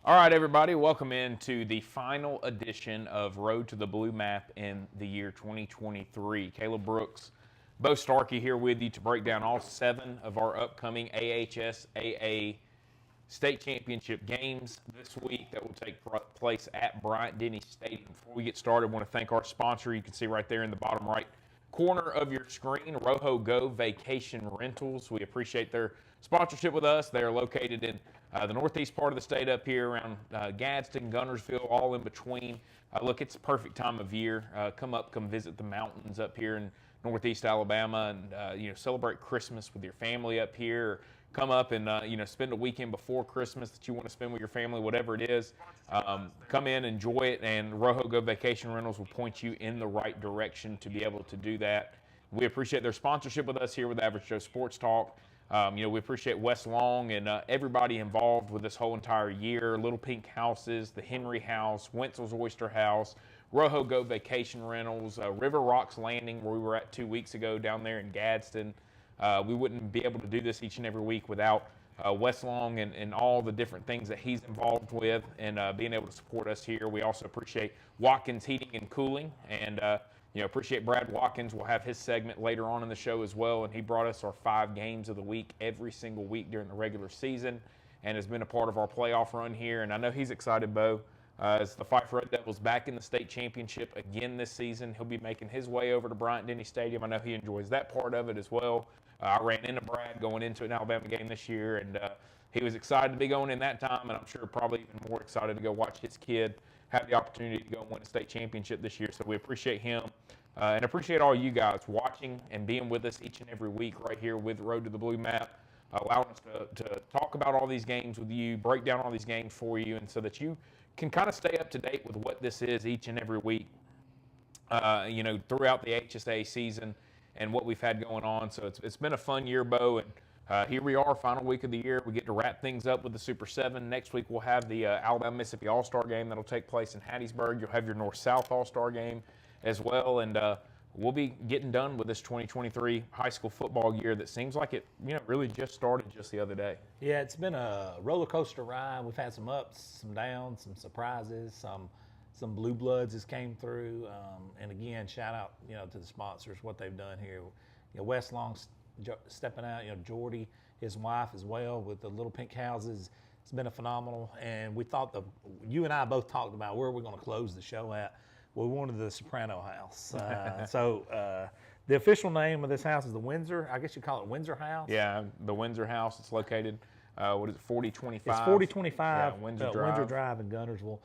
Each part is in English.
All right, everybody, welcome into the final edition of Road to the Blue Map in the year 2023. Caleb Brooks, Bo Starkey here with you to break down all 7 of our upcoming AHSAA state championship games this week that will take place at Bryant-Denny Stadium. Before we get started, I want to thank our sponsor. You can see right there in the bottom right corner of your screen, Rohogo Vacation Rentals. We appreciate their sponsorship with us. They are located in the northeast part of the state up here around Gadsden, Guntersville, all in between. Look, it's a perfect time of year. Come visit the mountains up here in northeast Alabama and celebrate Christmas with your family up here. Come up and spend a weekend before Christmas that you want to spend with your family, whatever it is. Come in, enjoy it, and Rohogo Vacation Rentals will point you in the right direction to be able to do that. We appreciate their sponsorship with us here with Average Joe Sports Talk. We appreciate Wes Long and everybody involved with this whole entire year. Little Pink Houses, the Henry House, Wenzel's Oyster House, Rohogo Vacation Rentals, River Rocks Landing, where we were at 2 weeks ago down there in Gadsden. We wouldn't be able to do this each and every week without Wes Long and all the different things that he's involved with and being able to support us here. We also appreciate Watkins Heating and Cooling and appreciate Brad Watkins. We'll have his segment later on in the show as well, and he brought us our 5 games of the week every single week during the regular season and has been a part of our playoff run here. And I know he's excited, Bo, as the Fife Red Devils back in the state championship again this season. He'll be making his way over to Bryant-Denny Stadium. I know he enjoys that part of it as well. I ran into Brad going into an Alabama game this year, and he was excited to be going in that time, and I'm sure probably even more excited to go watch his kid have the opportunity to go win a state championship this year. So we appreciate him and appreciate all you guys watching and being with us each and every week right here with Road to the Blue Map, allowing us to talk about all these games with you, break down all these games for you, and so that you can kind of stay up to date with what this is each and every week, throughout the AHSAA season and what we've had going on. So it's been a fun year, Bo, and here we are, final week of the year. We get to wrap things up with the Super 7. Next week we'll have the Alabama-Mississippi All-Star game that'll take place in Hattiesburg. You'll have your North-South All-Star game as well, and we'll be getting done with this 2023 high school football year that seems like it really just started just the other day. Yeah, it's been a roller coaster ride. We've had some ups, some downs, some surprises, some blue bloods has came through, and again, shout out to the sponsors, what they've done here. Wes Long stepping out, Jordy, his wife as well with the Little Pink Houses. It's been a phenomenal, and we thought you and I both talked about where we're going to close the show at. Well, we wanted the Soprano House. The official name of this house is the Windsor. I guess you call it Windsor House. Yeah, the Windsor House. It's located, 4025? It's 4025 Windsor Drive in Guntersville.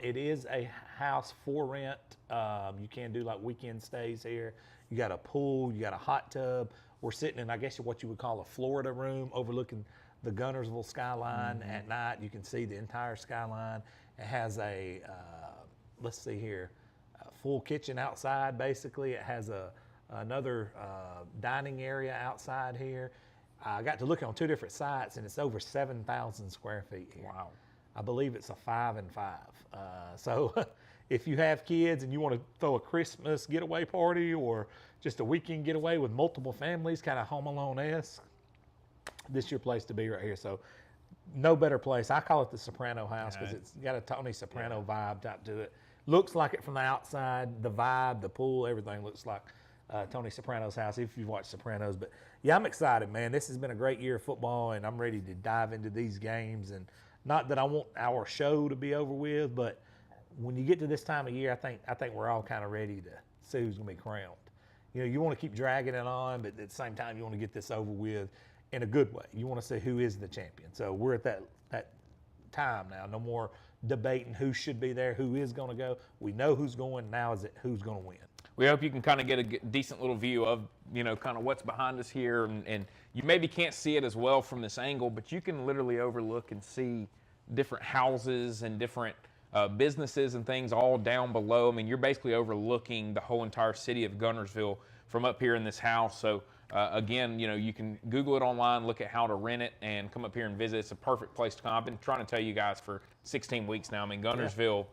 It is a house for rent. You can do like weekend stays here. You got a pool, you got a hot tub. We're sitting in, I guess, what you would call a Florida room overlooking the Guntersville skyline. Mm-hmm. At night. You can see the entire skyline. It has a, let's see here, a full kitchen outside basically. It has another dining area outside here. I got to look on 2 different sites, and it's over 7,000 square feet here. Wow. I believe it's a 5 and 5. So if you have kids and you want to throw a Christmas getaway party or just a weekend getaway with multiple families, kind of Home Alone-esque, this is your place to be right here. So no better place. I call it the Soprano House because it's got a Tony Soprano vibe type to it. Looks like it from the outside, the vibe, the pool, everything looks like Tony Soprano's house if you've watched Sopranos. But yeah, I'm excited, man. This has been a great year of football, and I'm ready to dive into these games. And not that I want our show to be over with, but when you get to this time of year, I think we're all kind of ready to see who's going to be crowned. You want to keep dragging it on, but at the same time, you want to get this over with in a good way. You want to see who is the champion. So we're at that time now. No more debating who should be there, who is going to go. We know who's going. Now is it who's going to win. We hope you can kind of get a decent little view of, kind of what's behind us here. And you maybe can't see it as well from this angle, but you can literally overlook and see different houses and different businesses and things all down below. I mean, you're basically overlooking the whole entire city of Guntersville from up here in this house. So again, you can Google it online, look at how to rent it, and come up here and visit. It's a perfect place to come. I've been trying to tell you guys for 16 weeks now. I mean, Guntersville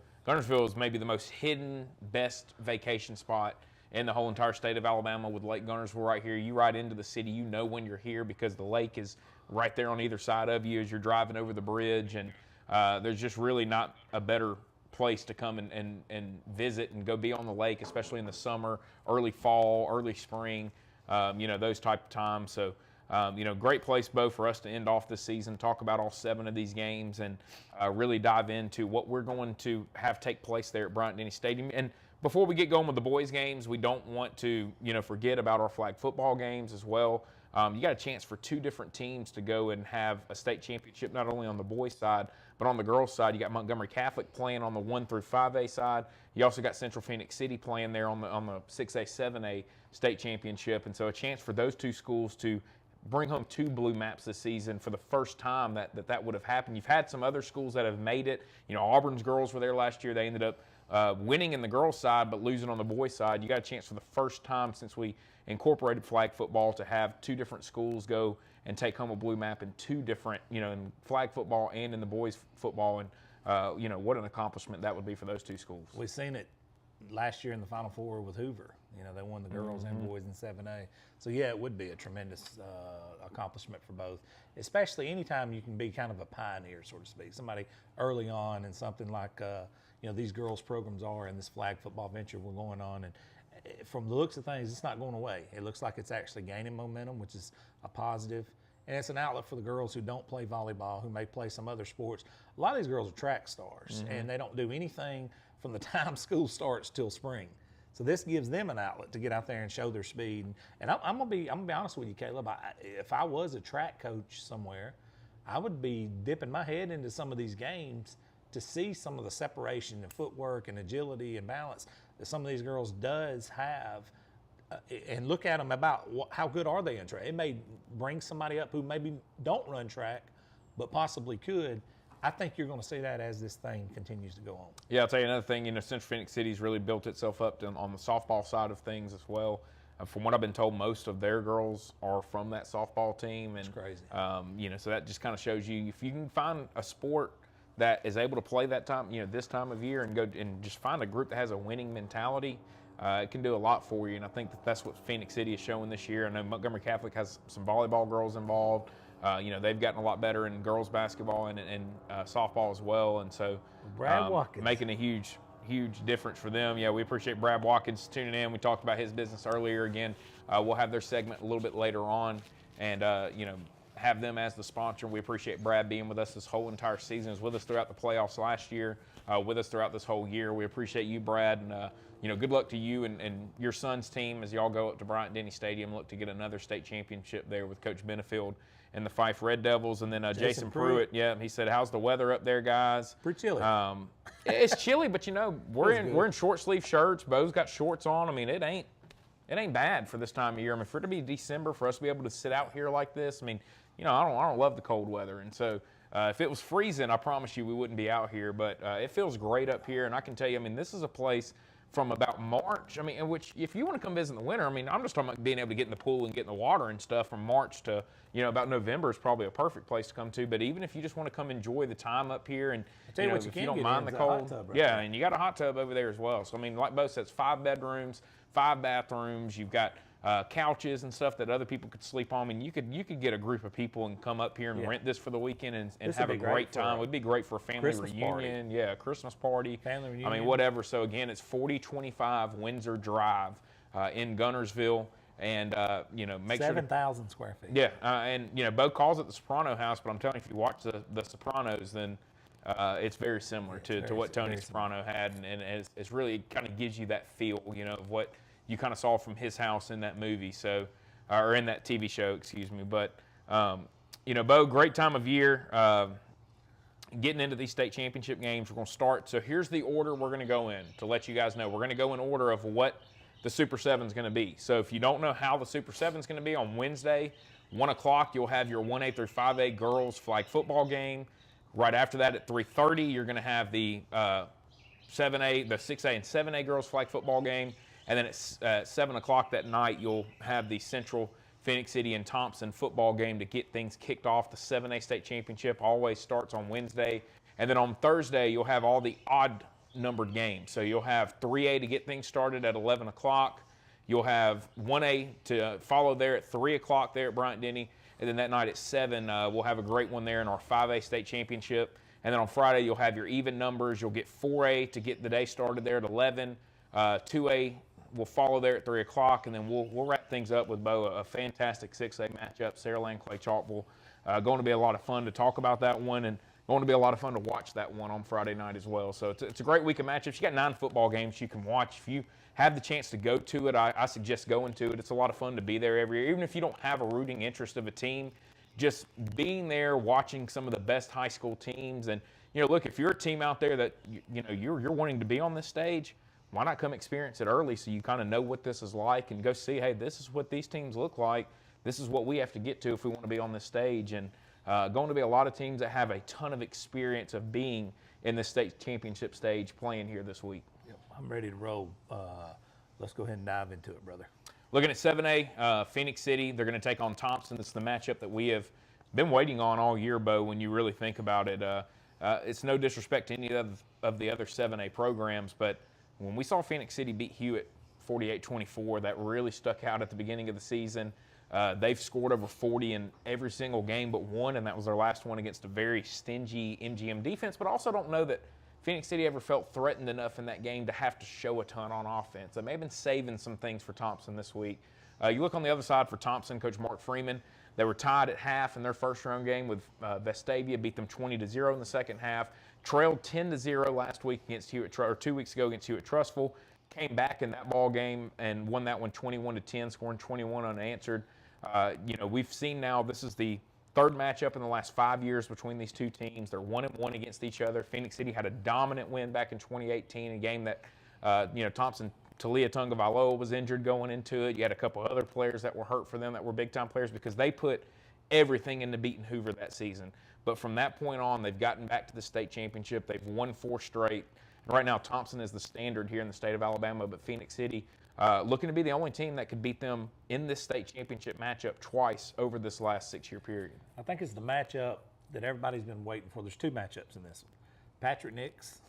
is maybe the most hidden, best vacation spot in the whole entire state of Alabama with Lake Guntersville right here. You ride into the city, you know when you're here because the lake is right there on either side of you as you're driving over the bridge. And there's just really not a better place to come and visit and go be on the lake, especially in the summer, early fall, early spring, those type of times. So, great place, Bo, for us to end off this season, talk about all 7 of these games, and really dive into what we're going to have take place there at Bryant-Denny Stadium. And before we get going with the boys' games, we don't want to, forget about our flag football games as well. You got a chance for 2 different teams to go and have a state championship, not only on the boys' side, but on the girls' side. You got Montgomery Catholic playing on the 1 through 5A side. You also got Central Phoenix City playing there on the 6A, 7A state championship. And so a chance for those 2 schools to bring home 2 blue maps this season for the first time that would have happened. You've had some other schools that have made it. Auburn's girls were there last year. They ended up winning in the girls' side but losing on the boys' side. You got a chance for the first time since we incorporated flag football to have 2 different schools go and take home a blue map in 2 different, in flag football and in the boys' football. And, what an accomplishment that would be for those 2 schools. We've seen it last year in the Final Four with Hoover. They won the girls and boys in 7A. So, yeah, it would be a tremendous accomplishment for both, especially anytime you can be kind of a pioneer, so to speak, somebody early on in something like, these girls' programs are in this flag football venture we're going on. And from the looks of things, it's not going away. It looks like it's actually gaining momentum, which is a positive. And it's an outlet for the girls who don't play volleyball, who may play some other sports. A lot of these girls are track stars, and they don't do anything from the time school starts till spring. So this gives them an outlet to get out there and show their speed. And I'm gonna be honest with you, Caleb. If I was a track coach somewhere, I would be dipping my head into some of these games to see some of the separation and footwork and agility and balance that some of these girls does have, and look at them about how good are they in track. It may bring somebody up who maybe don't run track, but possibly could. I think you're going to see that as this thing continues to go on. Yeah, I'll tell you another thing. Central Phoenix City's really built itself up on the softball side of things as well. From what I've been told, most of their girls are from that softball team. And, it's crazy. So that just kind of shows you, if you can find a sport that is able to play that time, this time of year, and go and just find a group that has a winning mentality, it can do a lot for you. And I think that's what Phoenix City is showing this year. I know Montgomery Catholic has some volleyball girls involved. They've gotten a lot better in girls basketball and softball as well. And so Brad Watkins making a huge difference for them. Yeah, we appreciate Brad Watkins tuning in. We talked about his business earlier. Again, we'll have their segment a little bit later on, and have them as the sponsor. We appreciate Brad being with us this whole entire season. He was with us throughout the playoffs last year, with us throughout this whole year. We appreciate you, Brad, and good luck to you and your son's team as y'all go up to Bryant-Denny Stadium, look to get another state championship there with Coach Benefield and the Fife Red Devils. And then Jason Pruitt, yeah, he said, "How's the weather up there, guys?" Pretty chilly. It's chilly, but we're in short sleeve shirts. Bo's got shorts on. I mean, it ain't bad for this time of year. I mean, for it to be December, for us to be able to sit out here like this, I mean, I don't love the cold weather. And so if it was freezing, I promise you we wouldn't be out here. But it feels great up here. And I can tell you, I mean, this is a place from about March, I mean, in which if you want to come visit in the winter, I mean, I'm just talking about being able to get in the pool and get in the water and stuff from March to, about November is probably a perfect place to come to. But even if you just want to come enjoy the time up here and, if you don't mind the cold, yeah, and you got a hot tub over there as well. So, I mean, like Bo said, it's 5 bedrooms, 5 bathrooms. You've got couches and stuff that other people could sleep on. I mean, you could get a group of people and come up here and rent this for the weekend and have a great time. It would be great for a family reunion. Yeah, a Christmas party. Family reunion. I mean, whatever. So, again, it's 4025 Windsor Drive in Gunnersville. And, make sure 7,000 square feet. Yeah, and, Bo calls it the Soprano House, but I'm telling you, if you watch the Sopranos, then it's very similar to what Tony Soprano had. And it's really kind of gives you that feel, of what you kind of saw from his house in that movie, so or in that TV show, excuse me. But Bo, great time of year. Getting into these state championship games, we're going to start. So here's the order we're going to go in to let you guys know. We're going to go in order of what the Super 7 is going to be. So if you don't know how the Super 7 is going to be, on Wednesday, 1 o'clock, you'll have your 1A through 5A girls flag football game. Right after that at 3:30, you're going to have the 7A, the 6A and 7A girls flag football game. And then at 7 o'clock that night, you'll have the Central Phoenix City and Thompson football game to get things kicked off. The 7A state championship always starts on Wednesday. And then on Thursday, you'll have all the odd-numbered games. So you'll have 3A to get things started at 11 o'clock. You'll have 1A to follow there at 3 o'clock there at Bryant-Denny. And then that night at 7, we'll have a great one there in our 5A state championship. And then on Friday, you'll have your even numbers. You'll get 4A to get the day started there at 11. 2A will follow there at 3 o'clock, and then we'll wrap things up with Bo, a fantastic 6A matchup, Saraland, Clay Chalkville. Going to be a lot of fun to talk about that one, and going to be a lot of fun to watch that one on Friday night as well. So it's a great week of matchups. You got 9 football games you can watch. If you have the chance to go to it, I suggest going to it. It's a lot of fun to be there every year. Even if you don't have a rooting interest of a team, just being there, watching some of the best high school teams. And, look, if you're a team out there that, you're wanting to be on this stage, why not come experience it early so you kind of know what this is like and go see, hey, this is what these teams look like. This is what we have to get to if we want to be on this stage. And going to be a lot of teams that have a ton of experience of being in the state championship stage playing here this week. Yep, I'm ready to roll. Let's go ahead and dive into it, brother. Looking at 7A, Phoenix City, they're going to take on Thompson. This is the matchup that we have been waiting on all year, Bo, when you really think about it. It's no disrespect to any of the other 7A programs, but when we saw Phoenix City beat Hewitt 48-24, that really stuck out at the beginning of the season. They've scored over 40 in every single game but one, and that was their last one against a very stingy MGM defense. But I also don't know that Phoenix City ever felt threatened enough in that game to have to show a ton on offense. They may have been saving some things for Thompson this week. You look on the other side for Thompson, Coach Mark Freeman. They were tied at half in their first-round game with Vestavia, beat them 20-0 in the second half. Trailed 10-0 last week against Hewitt, or 2 weeks ago against Hewitt-Trussville. Came back in that ball game and won that one 21-10, scoring 21 unanswered. We've seen now this is the third matchup in the last 5 years between these two teams. They're 1-1 against each other. Phoenix City had a dominant win back in 2018, a game that, Thompson, Talia Tungavailoa was injured going into it. You had a couple other players that were hurt for them that were big-time players because they put everything into beating Hoover that season. But from that point on, they've gotten back to the state championship. They've won 4 straight. Right now, Thompson is the standard here in the state of Alabama, but Phoenix City looking to be the only team that could beat them in this state championship matchup twice over this last 6-year period. I think it's the matchup that everybody's been waiting for. There's 2 matchups in this one. Patrick Nix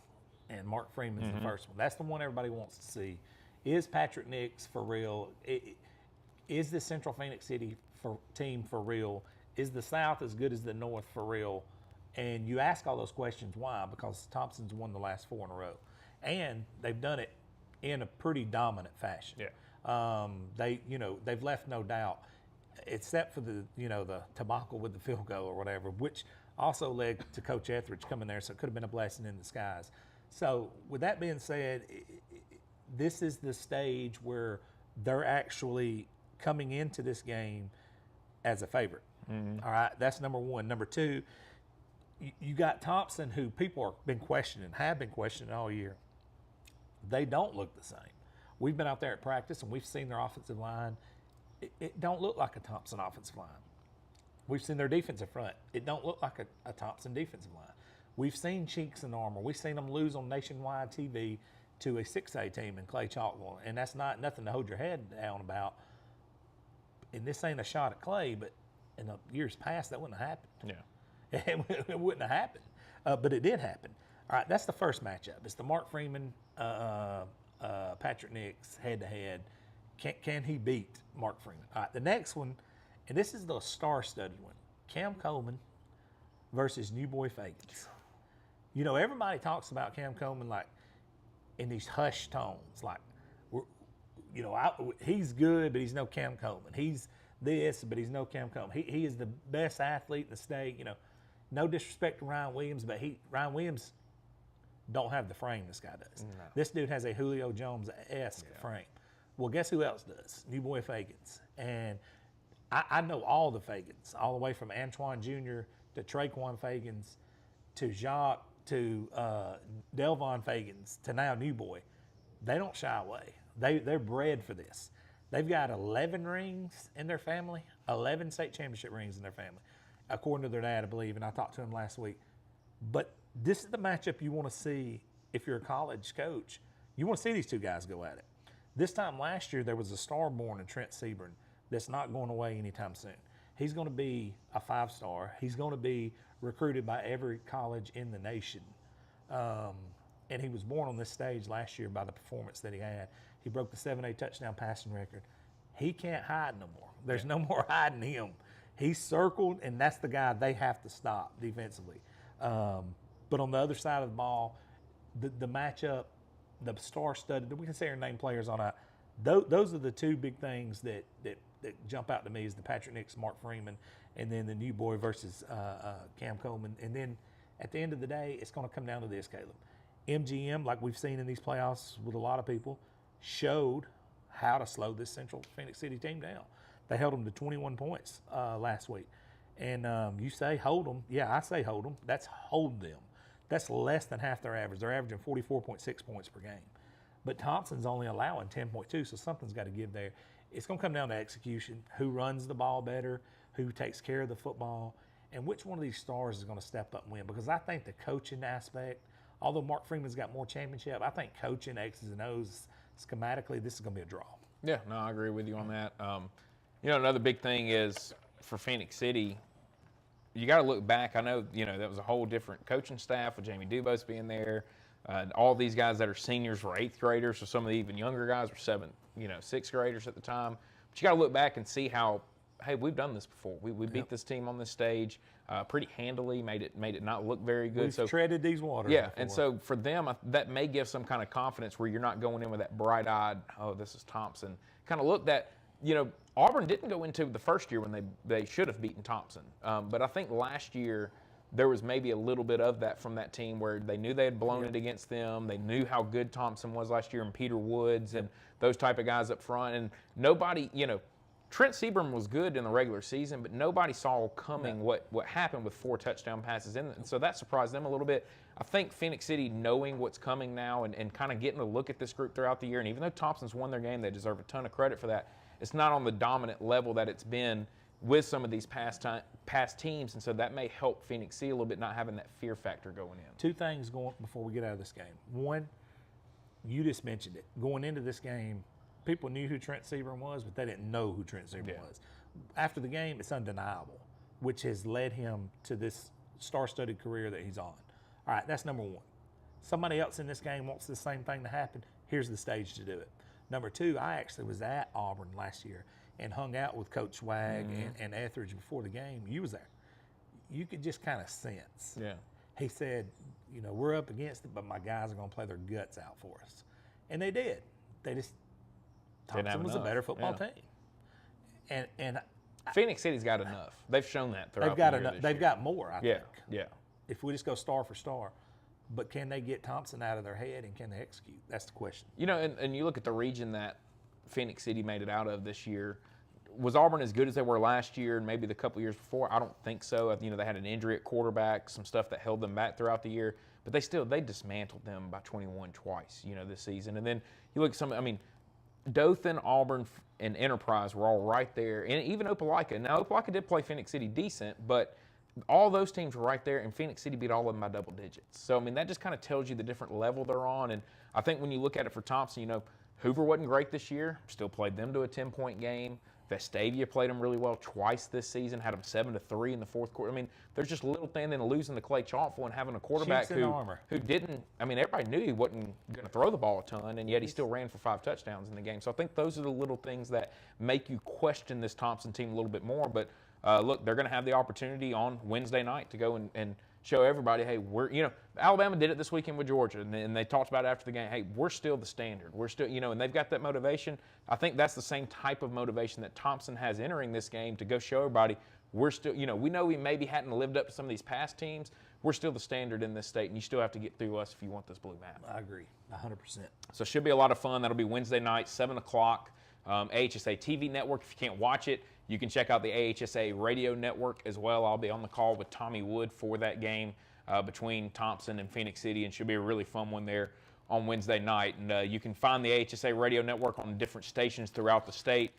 and Mark Freeman's the first one. That's the one everybody wants to see. Is Patrick Nix for real? Is the Central Phoenix City team for real? Is the South as good as the North for real? And you ask all those questions, why? Because Thompson's won the last 4 in a row. And they've done it in a pretty dominant fashion. Yeah. They've left no doubt, except for the debacle with the field goal or whatever, which also led to Coach Etheridge coming there, so it could have been a blessing in disguise. So with that being said, this is the stage where they're actually coming into this game as a favorite. Mm-hmm. All right, that's number one. Number two, you got Thompson, who people have been questioning all year. They don't look the same. We've been out there at practice, and we've seen their offensive line. It don't look like a Thompson offensive line. We've seen their defensive front. It don't look like a Thompson defensive line. We've seen chinks in armor. We've seen them lose on nationwide TV to a 6A team in Clay Chalkville, and that's not nothing to hold your head down about. And this ain't a shot at Clay, but in the years past, that wouldn't have happened. Yeah. It wouldn't have happened, but it did happen. All right, that's the first matchup. It's the Mark Freeman, Patrick Nix head-to-head. Can he beat Mark Freeman? All right, the next one, and this is the star-studded one, Cam Coleman versus New Boy Fagans. Everybody talks about Cam Coleman like in these hushed tones, like, he's good, but he's no Cam Coleman. He's this, but he's no Cam Coleman. He is the best athlete in the state. No disrespect to Ryan Williams, but Ryan Williams don't have the frame this guy does. No. This dude has a Julio Jones-esque frame. Well, guess who else does? New Boy Fagans. And I know all the Fagans, all the way from Antoine Jr. to Traquan Fagans to Jacques to Delvon Fagans to now New Boy. They don't shy away. They're bred for this. They've got 11 rings in their family, 11 state championship rings in their family, according to their dad, I believe, and I talked to him last week. But this is the matchup you want to see if you're a college coach. You want to see these two guys go at it. This time last year, there was a star born in Trent Sebring that's not going away anytime soon. He's going to be a 5-star. He's going to be recruited by every college in the nation. And he was born on this stage last year by the performance that he had. He broke the 7A touchdown passing record. He can't hide no more. There's no more hiding him. He's circled, and that's the guy they have to stop defensively. But on the other side of the ball, the matchup, the star-studded, we can say our name players on that. Those are the two big things that jump out to me is the Patrick Nix, Mark Freeman, and then the new boy versus Cam Coleman. And then at the end of the day, it's going to come down to this, Caleb. MGM, like we've seen in these playoffs with a lot of people, showed how to slow this Central Phoenix City team down. They held them to 21 points last week. And you say hold them. Yeah, I say hold them. That's hold them. That's less than half their average. They're averaging 44.6 points per game. But Thompson's only allowing 10.2, so something's got to give there. It's going to come down to execution, who runs the ball better, who takes care of the football, and which one of these stars is going to step up and win. Because I think the coaching aspect, although Mark Freeman's got more championship, I think coaching X's and O's, schematically, this is going to be a draw. Yeah, no, I agree with you on that. Another big thing is for Phoenix City, you got to look back. I know, that was a whole different coaching staff with Jamie Dubose being there. All these guys that are seniors were 8th graders, so some of the even younger guys were 6th graders at the time. But you got to look back and see how, hey, we've done this before. We beat this team on this stage pretty handily, made it not look very good. We've treaded these waters. Yeah, before. And so for them, that may give some kind of confidence where you're not going in with that bright-eyed, oh, this is Thompson. Kind of look that, Auburn didn't go into the first year when they should have beaten Thompson. But I think last year there was maybe a little bit of that from that team where they knew they had blown it against them. They knew how good Thompson was last year and Peter Woods and those type of guys up front. And nobody, Trent Seaborn was good in the regular season, but nobody saw coming what happened with 4 touchdown passes in. And so that surprised them a little bit. I think Phoenix City knowing what's coming now and kind of getting to look at this group throughout the year, and even though Thompson's won their game, they deserve a ton of credit for that. It's not on the dominant level that it's been with some of these past teams, and so that may help Phoenix City a little bit, not having that fear factor going in. 2 things going before we get out of this game. One, you just mentioned it. Going into this game, people knew who Trent Seaborn was, but they didn't know who Trent Seaborn was. After the game, it's undeniable, which has led him to this star-studded career that he's on. All right, that's number 1. Somebody else in this game wants the same thing to happen. Here's the stage to do it. Number 2, I actually was at Auburn last year and hung out with Coach Swag and Etheridge before the game. You was there. You could just kind of sense. Yeah. He said, we're up against it, but my guys are going to play their guts out for us. And they did. Thompson was a better football team. And Phoenix City's got enough. They've shown that throughout they've got the year. enough. They've got more, I think. Yeah. If we just go star for star. But can they get Thompson out of their head and can they execute? That's the question. And you look at the region that Phoenix City made it out of this year. Was Auburn as good as they were last year and maybe the couple years before? I don't think so. They had an injury at quarterback, some stuff that held them back throughout the year. But they dismantled them by 21 twice, this season. And then you look at Dothan, Auburn, and Enterprise were all right there. And even Opelika. Now, Opelika did play Phoenix City decent, but all those teams were right there, and Phoenix City beat all of them by double digits. So, that just kind of tells you the different level they're on. And I think when you look at it for Thompson, Hoover wasn't great this year, still played them to a 10-point game. Vestavia played them really well twice this season, had them 7-3 in the fourth quarter. There's just little thing then losing to Clay Chalkful and having a quarterback who didn't, everybody knew he wasn't going to throw the ball a ton, and yet he still ran for 5 touchdowns in the game. So I think those are the little things that make you question this Thompson team a little bit more. But look, they're going to have the opportunity on Wednesday night to go and show everybody, hey, Alabama did it this weekend with Georgia, and they talked about it after the game, hey, we're still the standard. We're still, and they've got that motivation. I think that's the same type of motivation that Thompson has entering this game to go show everybody we're still, we know we maybe hadn't lived up to some of these past teams. We're still the standard in this state, and you still have to get through us if you want this blue map. I agree, 100%. So it should be a lot of fun. That'll be Wednesday night, 7 o'clock. AHSAA TV network. If you can't watch it, you can check out the AHSAA radio network as well. I'll be on the call with Tommy Wood for that game between Thompson and Phoenix City, and should be a really fun one there on Wednesday night. And you can find the AHSAA radio network on different stations throughout the state.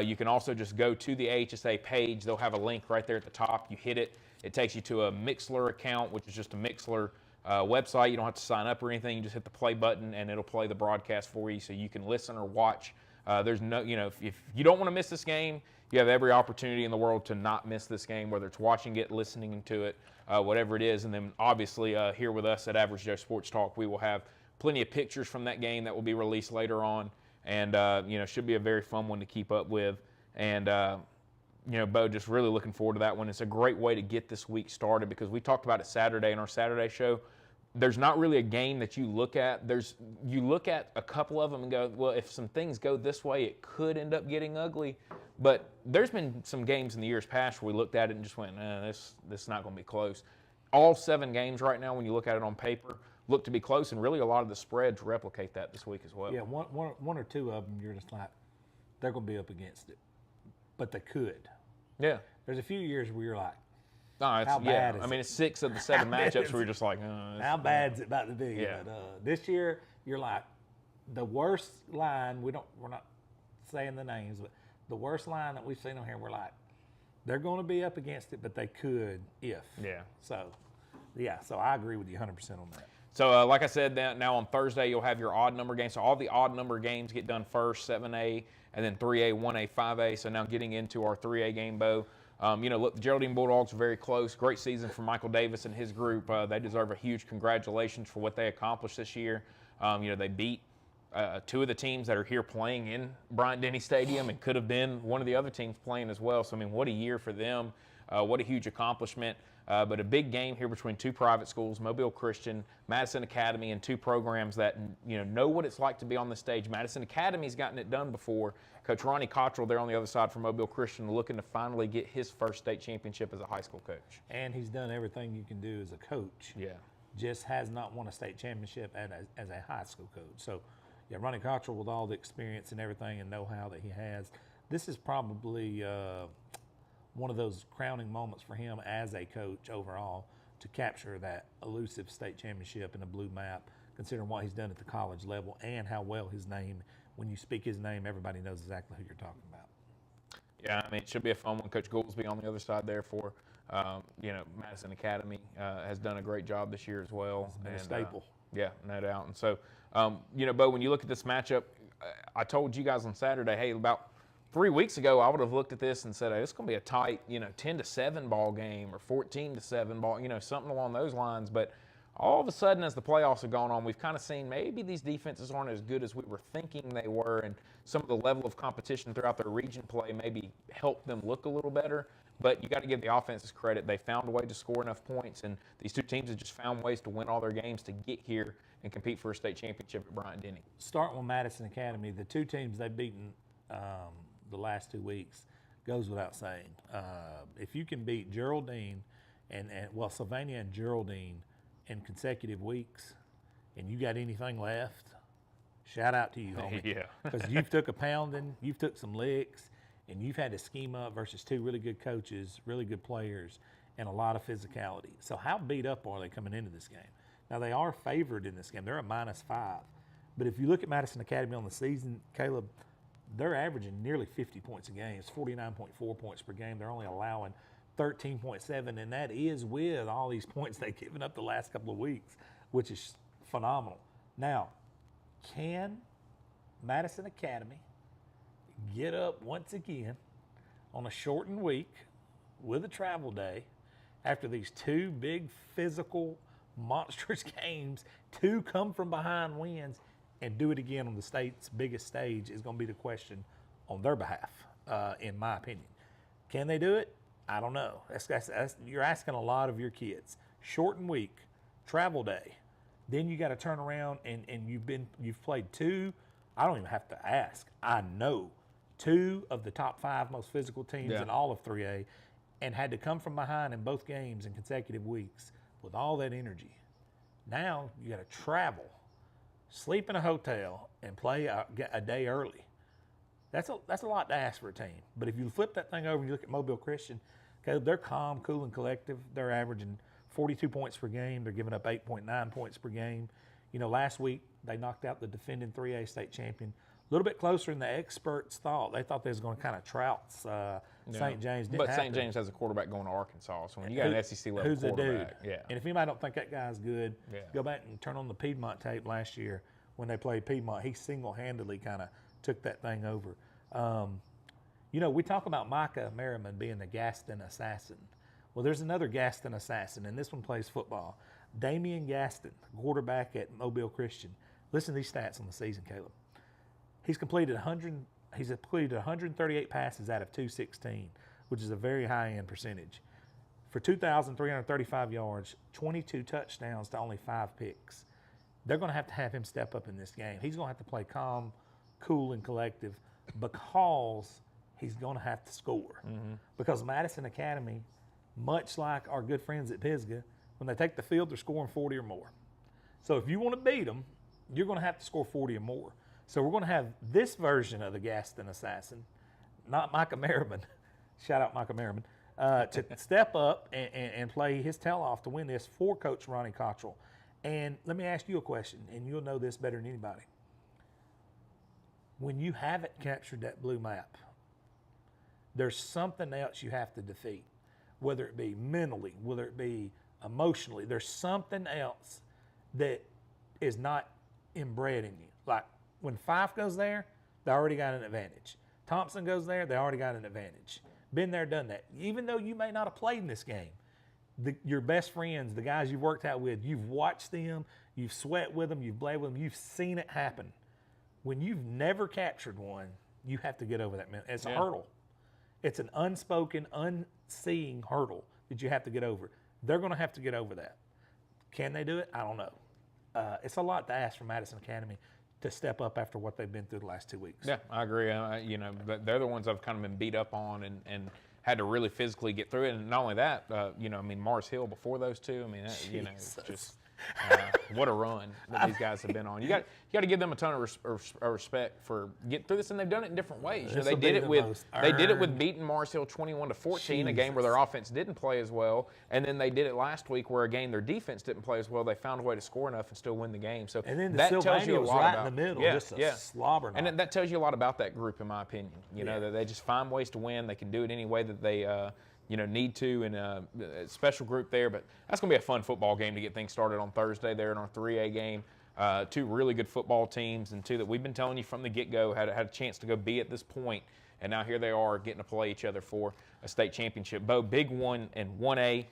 You can also just go to the AHSAA page. They'll have a link right there at the top. You hit it. It takes you to a Mixler account, which is just a Mixler website. You don't have to sign up or anything. You just hit the play button, and it'll play the broadcast for you so you can listen or watch. There's no, if you don't want to miss this game, you have every opportunity in the world to not miss this game, whether it's watching it, listening to it, whatever it is. And then obviously here with us at Average Joe Sports Talk, we will have plenty of pictures from that game that will be released later on. And, should be a very fun one to keep up with. And Bo, just really looking forward to that one. It's a great way to get this week started because we talked about it Saturday in our Saturday show. There's not really a game that you look at. You look at a couple of them and go, well, if some things go this way, it could end up getting ugly. But there's been some games in the years past where we looked at it and just went, this is not going to be close. All 7 games right now, when you look at it on paper, look to be close, and really a lot of the spreads replicate that this week as well. Yeah, one or two of them, you're just like, they're going to be up against it. But they could. Yeah. There's a few years where you're like, no, it's, how bad is I mean, it? it's 6 of the 7 matchups where you're just like, how bad is it about to be? Yeah. But, this year, you're like, the worst line, we're not saying the names, but the worst line that we've seen on here, we're like, they're going to be up against it, but they could if. Yeah. So I agree with you 100% on that. So, like I said, now on Thursday, you'll have your odd number games. So all the odd number games get done first, 7A, and then 3A, 1A, 5A. So now getting into our 3A game, Bo. Look, the Geraldine Bulldogs are very close. Great season for Michael Davis and his group. They deserve a huge congratulations for what they accomplished this year. They beat 2 of the teams that are here playing in Bryant-Denny Stadium and could have been one of the other teams playing as well. So, I mean, what a year for them. What a huge accomplishment. But a big game here between 2 private schools, Mobile Christian, Madison Academy, and 2 programs that know what it's like to be on the stage. Madison Academy's gotten it done before. Coach Ronnie Cottrell there on the other side for Mobile Christian looking to finally get his first state championship as a high school coach. And he's done everything you can do as a coach. Yeah. Just has not won a state championship as a high school coach. So, yeah, Ronnie Cottrell with all the experience and everything and know-how that he has, this is probably one of those crowning moments for him as a coach overall to capture that elusive state championship in the blue map, considering what he's done at the college level and how well his name, when you speak his name, everybody knows exactly who you're talking about. Yeah, I mean, it should be a fun one. Coach Goolsby on the other side there for, Madison Academy has done a great job this year as well. It's been a staple. Yeah, no doubt. And so, Bo, when you look at this matchup, I told you guys on Saturday, hey, about 3 weeks ago, I would have looked at this and said, hey, it's going to be a tight, 10-7 ball game or 14-7 ball, something along those lines. But all of a sudden, as the playoffs have gone on, we've kind of seen maybe these defenses aren't as good as we were thinking they were, and some of the level of competition throughout their region play maybe helped them look a little better. But you got to give the offenses credit. They found a way to score enough points, and these 2 teams have just found ways to win all their games to get here and compete for a state championship at Bryant-Denny. Starting with Madison Academy, the 2 teams they've beaten the last 2 weeks goes without saying. If you can beat Geraldine Sylvania and Geraldine in consecutive weeks, and you got anything left, shout out to you, homie. Yeah. Because you've took a pounding, you've took some licks, and you've had to scheme up versus 2 really good coaches, really good players, and a lot of physicality. So how beat up are they coming into this game? Now, they are favored in this game. They're a -5. But if you look at Madison Academy on the season, Caleb, they're averaging nearly 50 points a game. It's 49.4 points per game. They're only allowing 13.7, and that is with all these points they've given up the last couple of weeks, which is phenomenal. Now, can Madison Academy get up once again on a shortened week with a travel day after these 2 big physical monstrous games, 2 come from behind wins, and do it again on the state's biggest stage is going to be the question on their behalf, in my opinion. Can they do it? I don't know. You're asking a lot of your kids. Shortened week, travel day, then you got to turn around and you've played 2. I don't even have to ask. I know 2 of the top 5 most physical teams in all of 3A, and had to come from behind in both games in consecutive weeks with all that energy. Now you got to travel, sleep in a hotel, and play a day early. That's a lot to ask for a team. But if you flip that thing over and you look at Mobile Christian, okay, they're calm, cool, and collective. They're averaging 42 points per game. They're giving up 8.9 points per game. Last week they knocked out the defending 3A state champion. A little bit closer than the experts thought. They thought they was going to kind of trounce St. James. But St. James has a quarterback going to Arkansas, so when you got an SEC level who's quarterback, a dude? And if anybody don't think that guy's good, go back and turn on the Piedmont tape last year when they played Piedmont. He single-handedly kind of took that thing over. We talk about Micah Merriman being the Gaston assassin. Well, there's another Gaston assassin, and this one plays football. Damian Gaston, quarterback at Mobile Christian. Listen to these stats on the season, Caleb. He's completed 138 passes out of 216, which is a very high-end percentage. For 2,335 yards, 22 touchdowns to only 5 picks. They're going to have him step up in this game. He's going to have to play calm, cool, and collective because he's going to have to score. Because Madison Academy, much like our good friends at Pisgah, when they take the field, they're scoring 40 or more. So if you want to beat them, you're going to have to score 40 or more. So we're going to have this version of the Gaston Assassin, not Micah Merriman, shout out Micah Merriman, to step up and play his tail off to win this for Coach Ronnie Cottrell. And let me ask you a question, and you'll know this better than anybody. When you haven't captured that blue map, there's something else you have to defeat, whether it be mentally, whether it be emotionally. There's something else that is not inbred in you. Like when Fife goes there, they already got an advantage. Thompson goes there, they already got an advantage. Been there, done that. Even though you may not have played in this game, your best friends, the guys you've worked out with, you've watched them, you've sweat with them, you've played with them, you've seen it happen. When you've never captured one, you have to get over that. It's a hurdle. It's an unspoken, unseeing hurdle that you have to get over. They're going to have to get over that. Can they do it? I don't know. It's a lot to ask from Madison Academy to step up after what they've been through the last 2 weeks. Yeah, I agree. They're the ones I've kind of been beat up on and had to really physically get through it. And not only that, Mars Hill before those two. Just what a run that these guys have been on. You got to give them a ton of respect for getting through this, and they've done it in different ways. They did it with beating Mars Hill 21-14, a game where their offense didn't play as well, and then they did it last week where a game their defense didn't play as well. They found a way to score enough and still win the game. So and then that tells you a was lot right about in the middle, just a slobber knock. And that tells you a lot about that group, in my opinion. That they just find ways to win. They can do it any way that they need to, and a special group there. But that's going to be a fun football game to get things started on Thursday there in our 3A game. Two really good football teams, and two that we've been telling you from the get-go had a chance to go be at this point, and now here they are getting to play each other for a state championship. Bo, big one in 1A.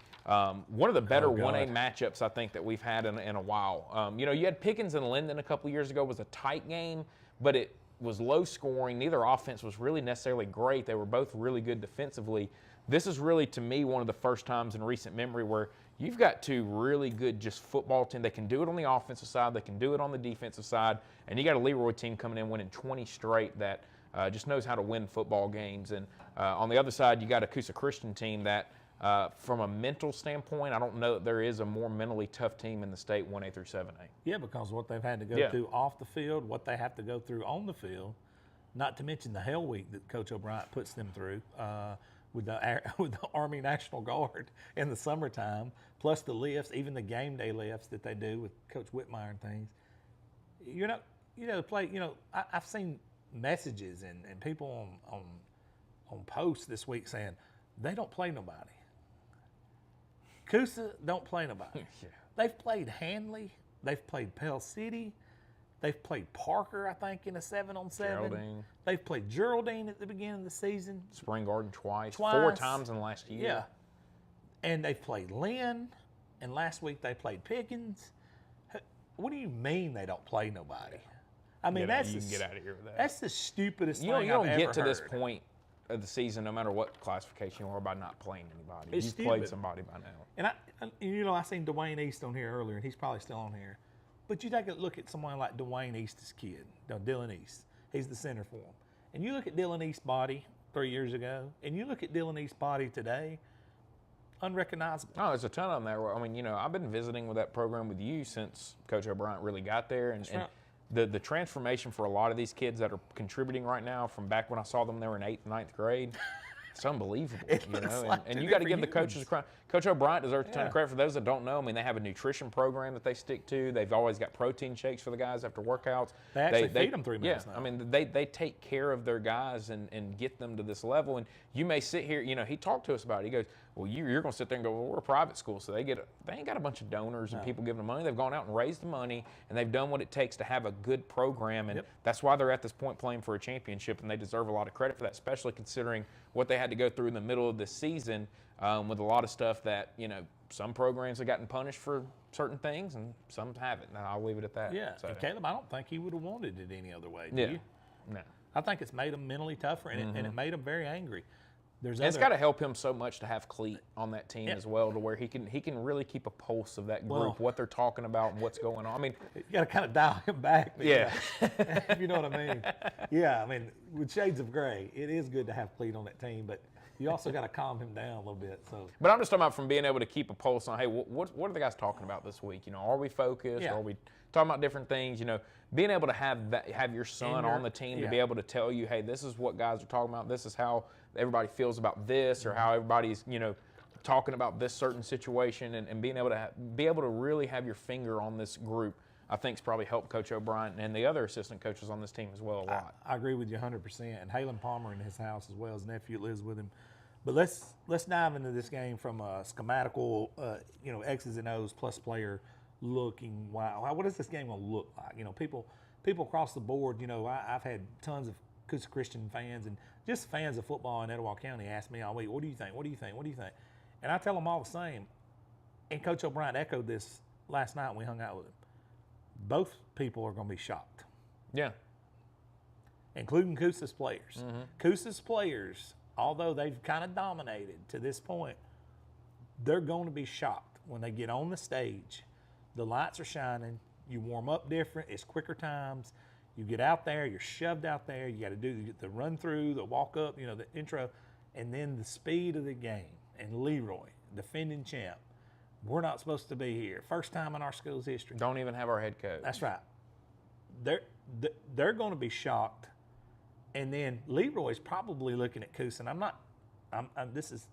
One of the better 1A matchups I think that we've had in a while. You had Pickens and Linden a couple years ago. It was a tight game, but it was low scoring. Neither offense was really necessarily great. They were both really good defensively. This is really, to me, one of the first times in recent memory where you've got two really good just football teams. They can do it on the offensive side. They can do it on the defensive side. And you got a Leroy team coming in winning 20 straight that just knows how to win football games. And on the other side, you got a Coosa Christian team that, from a mental standpoint, I don't know that there is a more mentally tough team in the state 1A through 7A. Yeah, because what they've had to go through off the field, what they have to go through on the field, not to mention the hell week that Coach O'Brien puts them through. With the Army National Guard in the summertime, plus the lifts, even the game day lifts that they do with Coach Whitmire and things. I've seen messages and people on posts this week saying they don't play nobody. Coosa don't play nobody. They've played Hanley, they've played Pell City, they've played Parker, I think, in a 7-on-7. Geraldine. They've played Geraldine at the beginning of the season. Spring Garden twice. 4 times in the last year. Yeah. And they've played Lynn, and last week they played Pickens. What do you mean they don't play nobody? I mean, you can get out of here with that. That's the stupidest thing I've ever heard. You don't get to this point of the season, no matter what classification you are, by not playing anybody. You've played somebody by now. And I seen Dwayne East on here earlier, and he's probably still on here. But you take a look at someone like Dwayne East's kid, Dylan East. He's the center for him. And you look at Dylan East's body 3 years ago, and you look at Dylan East's body today, unrecognizable. Oh, there's a ton of them there. I mean, I've been visiting with that program with you since Coach O'Brien really got there. And the transformation for a lot of these kids that are contributing right now from back when I saw them, they were in 8th and 9th grade. It's unbelievable, and you got to give the coaches a credit. Coach O'Brien deserves a ton of credit. For those that don't know, I mean, they have a nutrition program that they stick to. They've always got protein shakes for the guys after workouts. They actually feed them 3 minutes now. I mean, they take care of their guys and get them to this level. And you may sit here, he talked to us about it. He goes, well, you're going to sit there and go, well, we're a private school, so they ain't got a bunch of donors and people giving them money. They've gone out and raised the money, and they've done what it takes to have a good program, and that's why they're at this point playing for a championship, and they deserve a lot of credit for that, especially considering what they had to go through in the middle of this season with a lot of stuff that, some programs have gotten punished for certain things and some haven't. And I'll leave it at that. Yeah, so. And Caleb, I don't think he would have wanted it any other way, do you? No. I think it's made him mentally tougher, and it made him very angry. There's And it's other- got to help him so much to have Cleat on that team as well, to where he can really keep a pulse of that group, Well- what they're talking about and what's going on. I mean, You got to kind of dial him back. yeah. If you know what I mean. Yeah, I mean, with shades of gray, it is good to have Cleat on that team, but you also got to calm him down a little bit. So But I'm just talking about from being able to keep a pulse on, hey, what are the guys talking about this week? Are we focused? Yeah. Are we talking about different things? Being able to have your son on the team to be able to tell you, hey, this is what guys are talking about. This is how everybody feels about this, or how everybody's, talking about this certain situation, and being able to really have your finger on this group, I think, has probably helped Coach O'Brien and the other assistant coaches on this team as well a lot. I agree with you 100%. And Halen Palmer in his house as well, his nephew lives with him. But let's dive into this game from a schematical, X's and O's plus player looking. Wow, what is this game going to look like? People across the board. I've had tons of Coosa Christian fans and just fans of football in Etowah County ask me all week, what do you think? What do you think? What do you think? And I tell them all the same. And Coach O'Brien echoed this last night when we hung out with him. Both people are going to be shocked, Yeah. including Coosa's players. Coosa's players, although they've kind of dominated to this point, they're going to be shocked when they get on the stage. The lights are shining. You warm up different. It's quicker times. You get out there. You're shoved out there. You got to do the run through, the walk up, the intro, and then the speed of the game. And Leroy, defending champ, we're not supposed to be here. First time in our school's history. Don't even have our head coach. That's right. They're going to be shocked. And then Leroy's probably looking at Coosa, and this is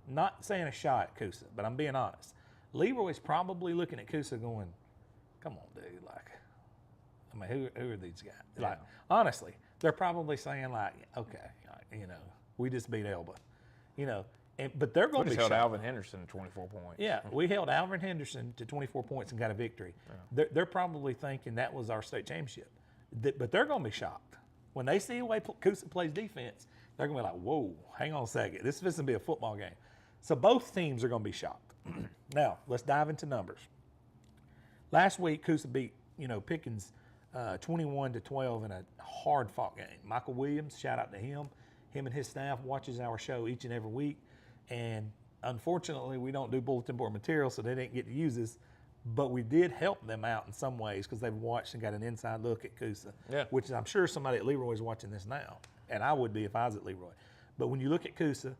not saying a shot at Coosa, but I'm being honest. Leroy's probably looking at Coosa going, come on, dude, who are these guys? Yeah. Like, honestly, they're probably saying okay, we just beat Elba, but they're going We to just be held shocked. Alvin Henderson to 24 points. Yeah, we held Alvin Henderson to 24 points and got a victory. Yeah. They're probably thinking that was our state championship. But they're going to be shocked. When they see the way Coosa plays defense, they're going to be like, whoa, hang on a second. This is going to be a football game. So both teams are going to be shocked. Now, let's dive into numbers. Last week, Coosa beat, Pickens 21-12 in a hard-fought game. Michael Williams, shout out to him. Him and his staff watches our show each and every week. And unfortunately, we don't do bulletin board material, so they didn't get to use this. But we did help them out in some ways because they've watched and got an inside look at Coosa, which I'm sure somebody at Leroy is watching this now. And I would be if I was at Leroy. But when you look at Coosa,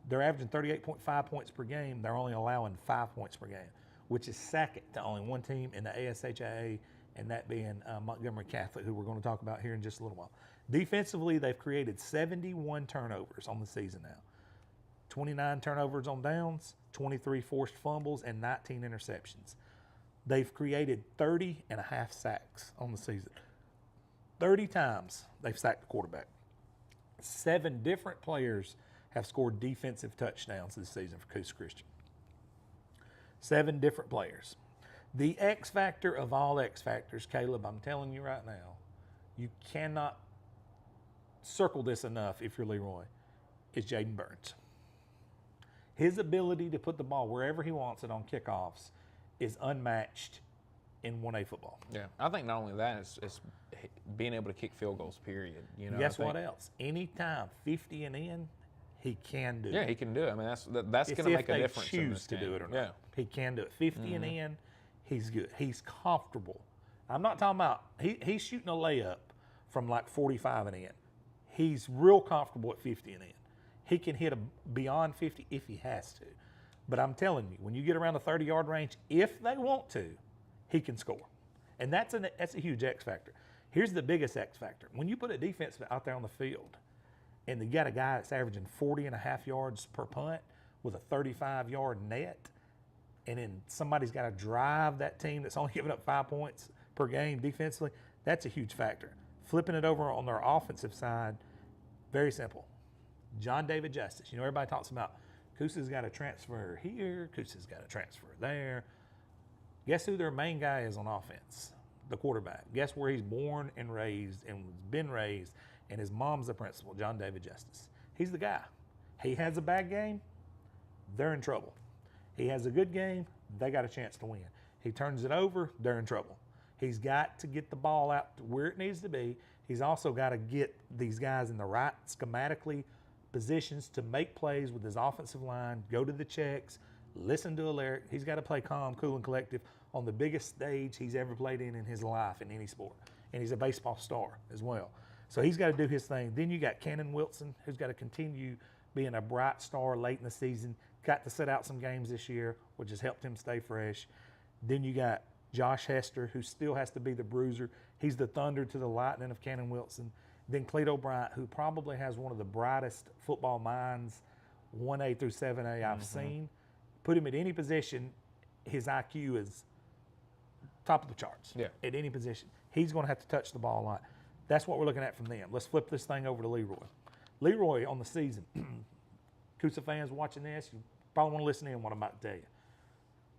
they're averaging 38.5 points per game. They're only allowing 5 points per game, which is second to only one team in the AHSAA, and that being Montgomery Catholic, who we're going to talk about here in just a little while. Defensively, they've created 71 turnovers on the season now. 29 turnovers on downs, 23 forced fumbles, and 19 interceptions. They've created 30.5 sacks on the season. 30 times they've sacked the quarterback. 7 different players have scored defensive touchdowns this season for Coosa Christian. 7 different players. The X factor of all X factors, Caleb, I'm telling you right now, you cannot circle this enough if you're Leroy, is Jaden Burns. His ability to put the ball wherever he wants it on kickoffs is unmatched in 1A football. Yeah, I think not only that, it's being able to kick field goals, period. Guess what else? Anytime 50 and in, he can do it. Yeah, he can do it. I mean, that's going to make a difference in this choose to game. do it or not. Yeah. He can do it. 50 and in, he's good. He's comfortable. I'm not talking about he's shooting a layup from 45 and in. He's real comfortable at 50 and in. He can hit beyond 50 if he has to. But I'm telling you, when you get around the 30-yard range, if they want to, he can score. And that's a huge X factor. Here's the biggest X factor. When you put a defense out there on the field and you got a guy that's averaging 40.5 yards per punt with a 35-yard net, and then somebody's got to drive that team that's only giving up 5 points per game defensively, that's a huge factor. Flipping it over on their offensive side, very simple. John David Justice. Everybody talks about Coosa's got a transfer here, Coosa's got a transfer there. Guess who their main guy is on offense? The quarterback. Guess where he's born and raised and been raised, and his mom's the principal, John David Justice. He's the guy. He has a bad game, they're in trouble. He has a good game, they got a chance to win. He turns it over, they're in trouble. He's got to get the ball out to where it needs to be. He's also got to get these guys in the right schematically positions to make plays with his offensive line, go to the checks, listen to Alaric. He's got to play calm, cool, and collective on the biggest stage he's ever played in his life in any sport. And he's a baseball star as well. So he's got to do his thing. Then you got Cannon Wilson, who's got to continue being a bright star late in the season. Got to sit out some games this year, which has helped him stay fresh. Then you got Josh Hester, who still has to be the bruiser. He's the thunder to the lightning of Cannon Wilson. Then Cleto Bryant, who probably has one of the brightest football minds, 1A through 7A I've seen. Put him at any position, his IQ is top of the charts. Yeah. At any position. He's going to have to touch the ball a lot. That's what we're looking at from them. Let's flip this thing over to Leroy. Leroy on the season. Coosa fans watching this, you probably want to listen in what I'm about to tell you.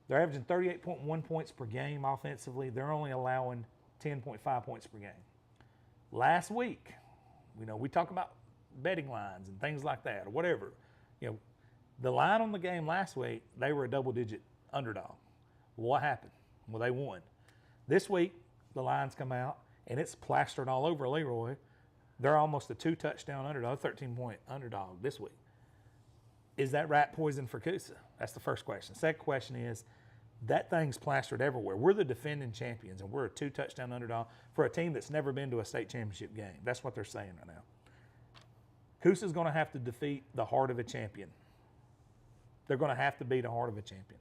They're averaging 38.1 points per game offensively. They're only allowing 10.5 points per game. Last week, we talk about betting lines and things like that or whatever. The line on the game last week, they were a double-digit underdog. What happened? Well, they won. This week, the lines come out, and it's plastered all over Leroy. They're almost a 2-touchdown underdog, 13-point underdog this week. Is that rat poison for Coosa? That's the first question. Second question is, that thing's plastered everywhere. We're the defending champions, and we're a 2-touchdown underdog for a team that's never been to a state championship game. That's what they're saying right now. Coosa's going to have to defeat the heart of a champion. They're going to have to beat the heart of a champion.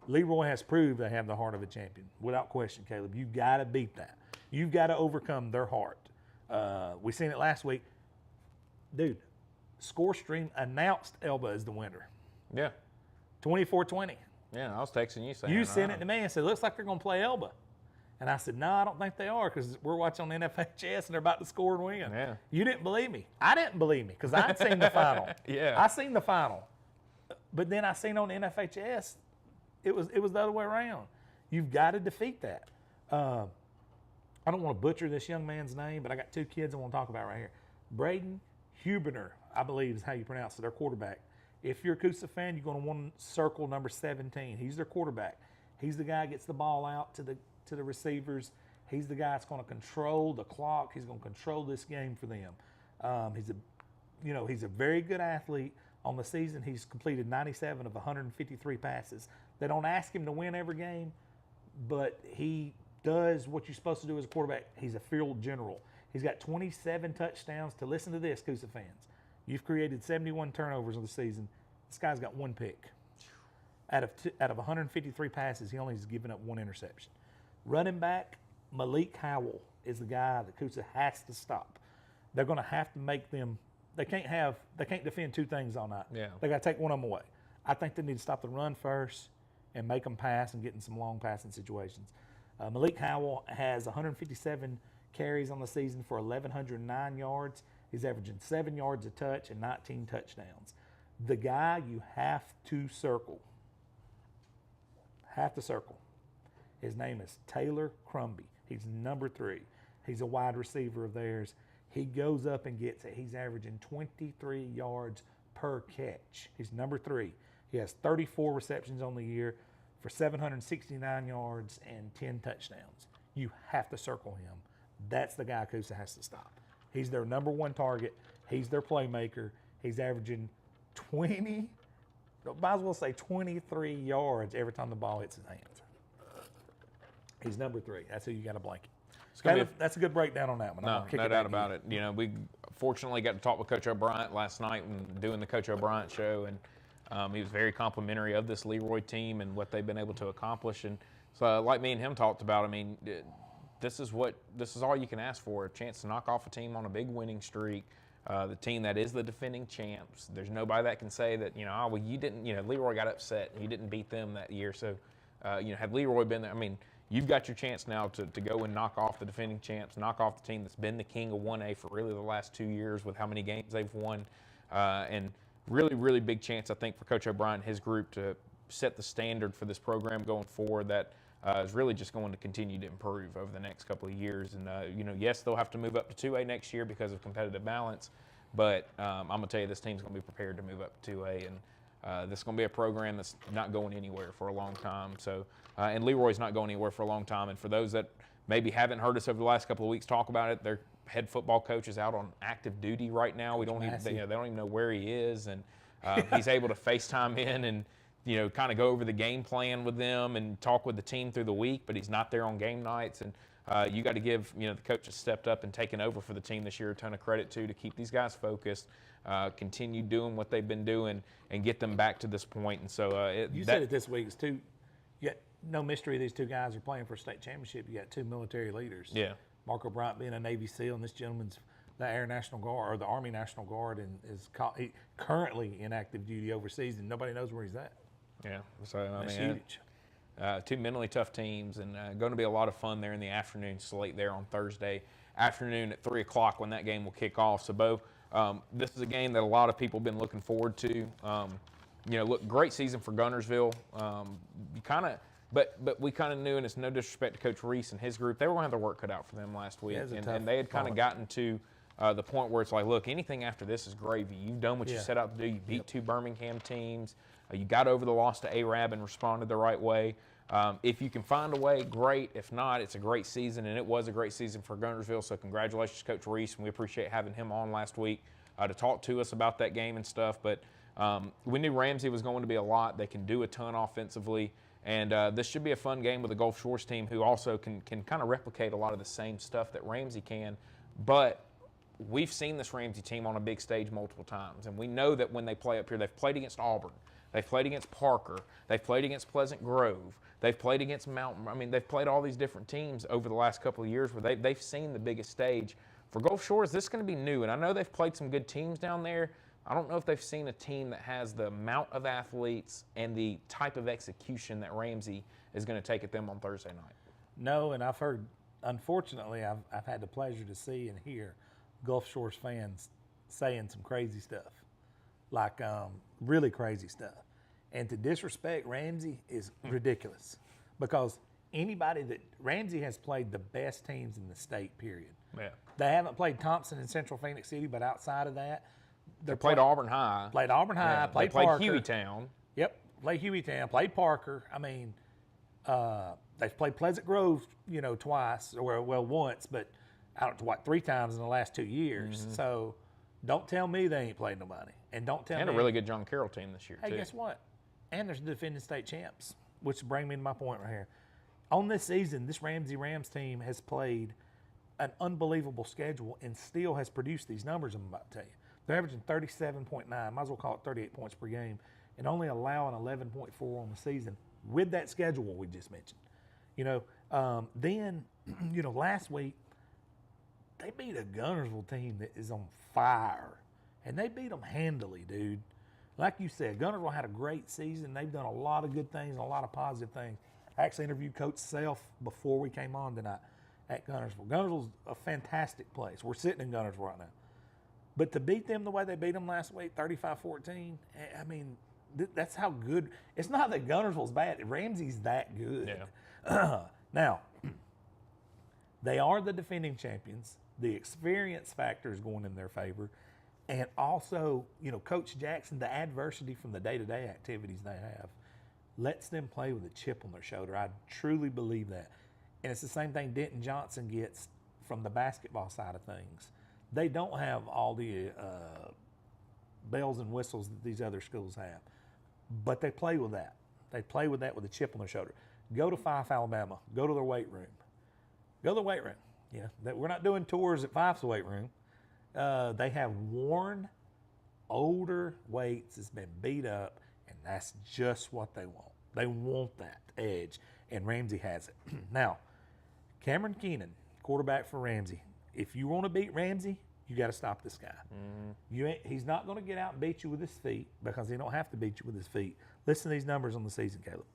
Leroy has proved they have the heart of a champion. Without question, Caleb. You've got to beat that. You've got to overcome their heart. We seen it last week. Dude, ScoreStream announced Elba as the winner. Yeah. 24-20. Yeah, I was texting you saying. You sent it to me and said, looks like they're going to play Elba. And I said, no, I don't think they are because we're watching on NFHS and they're about to score and win. Yeah. You didn't believe me. I didn't believe me because I'd seen the final. Yeah. I seen the final. But then I seen on NFHS, it was the other way around. You've got to defeat that. I don't want to butcher this young man's name, but I got two kids I want to talk about right here. Braden Huberner, I believe is how you pronounce it, their quarterback. If you're a Coosa fan, you're going to want to circle number 17. He's their quarterback. He's the guy that gets the ball out to the receivers. He's the guy that's going to control the clock. He's going to control this game for them. He's a very good athlete. On the season, he's completed 97 of 153 passes. They don't ask him to win every game, but he does what you're supposed to do as a quarterback. He's a field general. He's got 27 touchdowns. To listen to this, Coosa fans. You've created 71 turnovers in the season. This guy's got one pick. Out of 153 passes, he only has given up one interception. Running back, Malik Howell is the guy that Coosa has to stop. They're going to have to make them. They can't defend two things all night. Yeah. They got to take one of them away. I think they need to stop the run first and make them pass and get in some long passing situations. Malik Howell has 157 carries on the season for 1,109 yards. He's averaging 7 yards a touch and 19 touchdowns. The guy you have to circle. His name is Taylor Crumby. He's number 3. He's a wide receiver of theirs. He goes up and gets it. He's averaging 23 yards per catch. He's number 3. He has 34 receptions on the year for 769 yards and 10 touchdowns. You have to circle him. That's the guy Coosa has to stop. He's their number 1 target. He's their playmaker. He's averaging 23 yards every time the ball hits his hands. He's number 3. That's who you got to blanket. That's a good breakdown on that one. No doubt about it. We fortunately got to talk with Coach O'Brien last night and doing the Coach O'Brien show, and he was very complimentary of this Leroy team and what they've been able to accomplish. And so, like me and him talked about, this is all you can ask for: a chance to knock off a team on a big winning streak. The team that is the defending champs. There's nobody that can say that you didn't. Leroy got upset. You didn't beat them that year. So, had Leroy been there, you've got your chance now to go and knock off the defending champs, knock off the team that's been the king of 1A for really the last 2 years with how many games they've won. And really, really big chance, I think, for Coach O'Brien and his group to set the standard for this program going forward that is really just going to continue to improve over the next couple of years. And, yes, they'll have to move up to 2A next year because of competitive balance. But I'm going to tell you, this team's going to be prepared to move up to 2A. And this is going to be a program that's not going anywhere for a long time. So, and Leroy's not going anywhere for a long time. And for those that maybe haven't heard us over the last couple of weeks talk about it, head football coach is out on active duty right now. We don't even, they don't even know where he is, and he's able to FaceTime in and kind of go over the game plan with them and talk with the team through the week. But he's not there on game nights, and you got to give the coach has stepped up and taken over for the team this year a ton of credit to keep these guys focused, continue doing what they've been doing, and get them back to this point. And so you said it this week. It's two. Yet no mystery. These two guys are playing for a state championship. You got two military leaders. Yeah. Marco Bryant being a Navy SEAL, and this gentleman's the Air National Guard or the Army National Guard, and is currently in active duty overseas, and nobody knows where he's at. Yeah, so That's huge. Two mentally tough teams, and going to be a lot of fun there in the afternoon slate there on Thursday afternoon at 3 o'clock when that game will kick off. So, Bo, this is a game that a lot of people have been looking forward to. Look, great season for Guntersville. But we kind of knew, and it's no disrespect to Coach Reese and his group, they were going to have their work cut out for them last week. And they had kind of gotten to the point where it's like, look, anything after this is gravy. You've done what you set out to do. You beat two Birmingham teams. You got over the loss to ARAB and responded the right way. If you can find a way, great. If not, it's a great season, and it was a great season for Guntersville. So congratulations, Coach Reese, and we appreciate having him on last week to talk to us about that game and stuff. But we knew Ramsey was going to be a lot. They can do a ton offensively. And this should be a fun game with the Gulf Shores team, who also can kind of replicate a lot of the same stuff that Ramsey can. But we've seen this Ramsey team on a big stage multiple times, and we know that when they play up here, they've played against Auburn, they've played against Parker, they've played against Pleasant Grove, they've played against Mountain. I mean, they've played all these different teams over the last couple of years where they've seen the biggest stage. For Gulf Shores, this is going to be new, and I know they've played some good teams down there. I don't know if they've seen a team that has the amount of athletes and the type of execution that Ramsey is going to take at them on Thursday night. No, and I've heard, unfortunately, I've had the pleasure to see and hear Gulf Shores fans saying some crazy stuff, like really crazy stuff. And to disrespect Ramsey is ridiculous, because Ramsey has played the best teams in the state, period. Yeah. They haven't played Thompson and Central Phoenix City, but outside of that, They played Auburn High. Played Auburn High. Yeah, played Parker. Parker. Hueytown. Yep, played Hueytown. Played Parker. I mean, they've played Pleasant Grove, twice, or once, but I don't know, 3 times in the last 2 years. Mm-hmm. So don't tell me they ain't played nobody, and don't tell me. And a really good John Carroll team this year too. Hey, guess what? And there's the defending state champs, which brings me to my point right here. On this season, this Ramsey Rams team has played an unbelievable schedule and still has produced these numbers I'm about to tell you. They're averaging 37.9, might as well call it 38 points per game, and only allowing 11.4 on the season with that schedule we just mentioned. Then, last week, they beat a Guntersville team that is on fire, and they beat them handily, dude. Like you said, Guntersville had a great season. They've done a lot of good things and a lot of positive things. I actually interviewed Coach Self before we came on tonight at Guntersville. Guntersville's a fantastic place. We're sitting in Guntersville right now. But to beat them the way they beat them last week, 35-14, I mean, that's how good. It's not that Guntersville's bad. Ramsey's that good. Yeah. Now, they are the defending champions. The experience factor is going in their favor. And also, Coach Jackson, the adversity from the day-to-day activities they have lets them play with a chip on their shoulder. I truly believe that. And it's the same thing Denton Johnson gets from the basketball side of things. They don't have all the bells and whistles that these other schools have, but they play with that. They play with that with a chip on their shoulder. Go to Fife, Alabama. Go to their weight room. Go to the weight room. We're not doing tours at Fife's weight room. They have worn, older weights that's been beat up, and that's just what they want. They want that edge, and Ramsey has it. Now, Cameron Keenan, quarterback for Ramsey. If you want to beat Ramsey, you got to stop this guy. Mm-hmm. He's not going to get out and beat you with his feet, because he don't have to beat you with his feet. Listen to these numbers on the season, Caleb.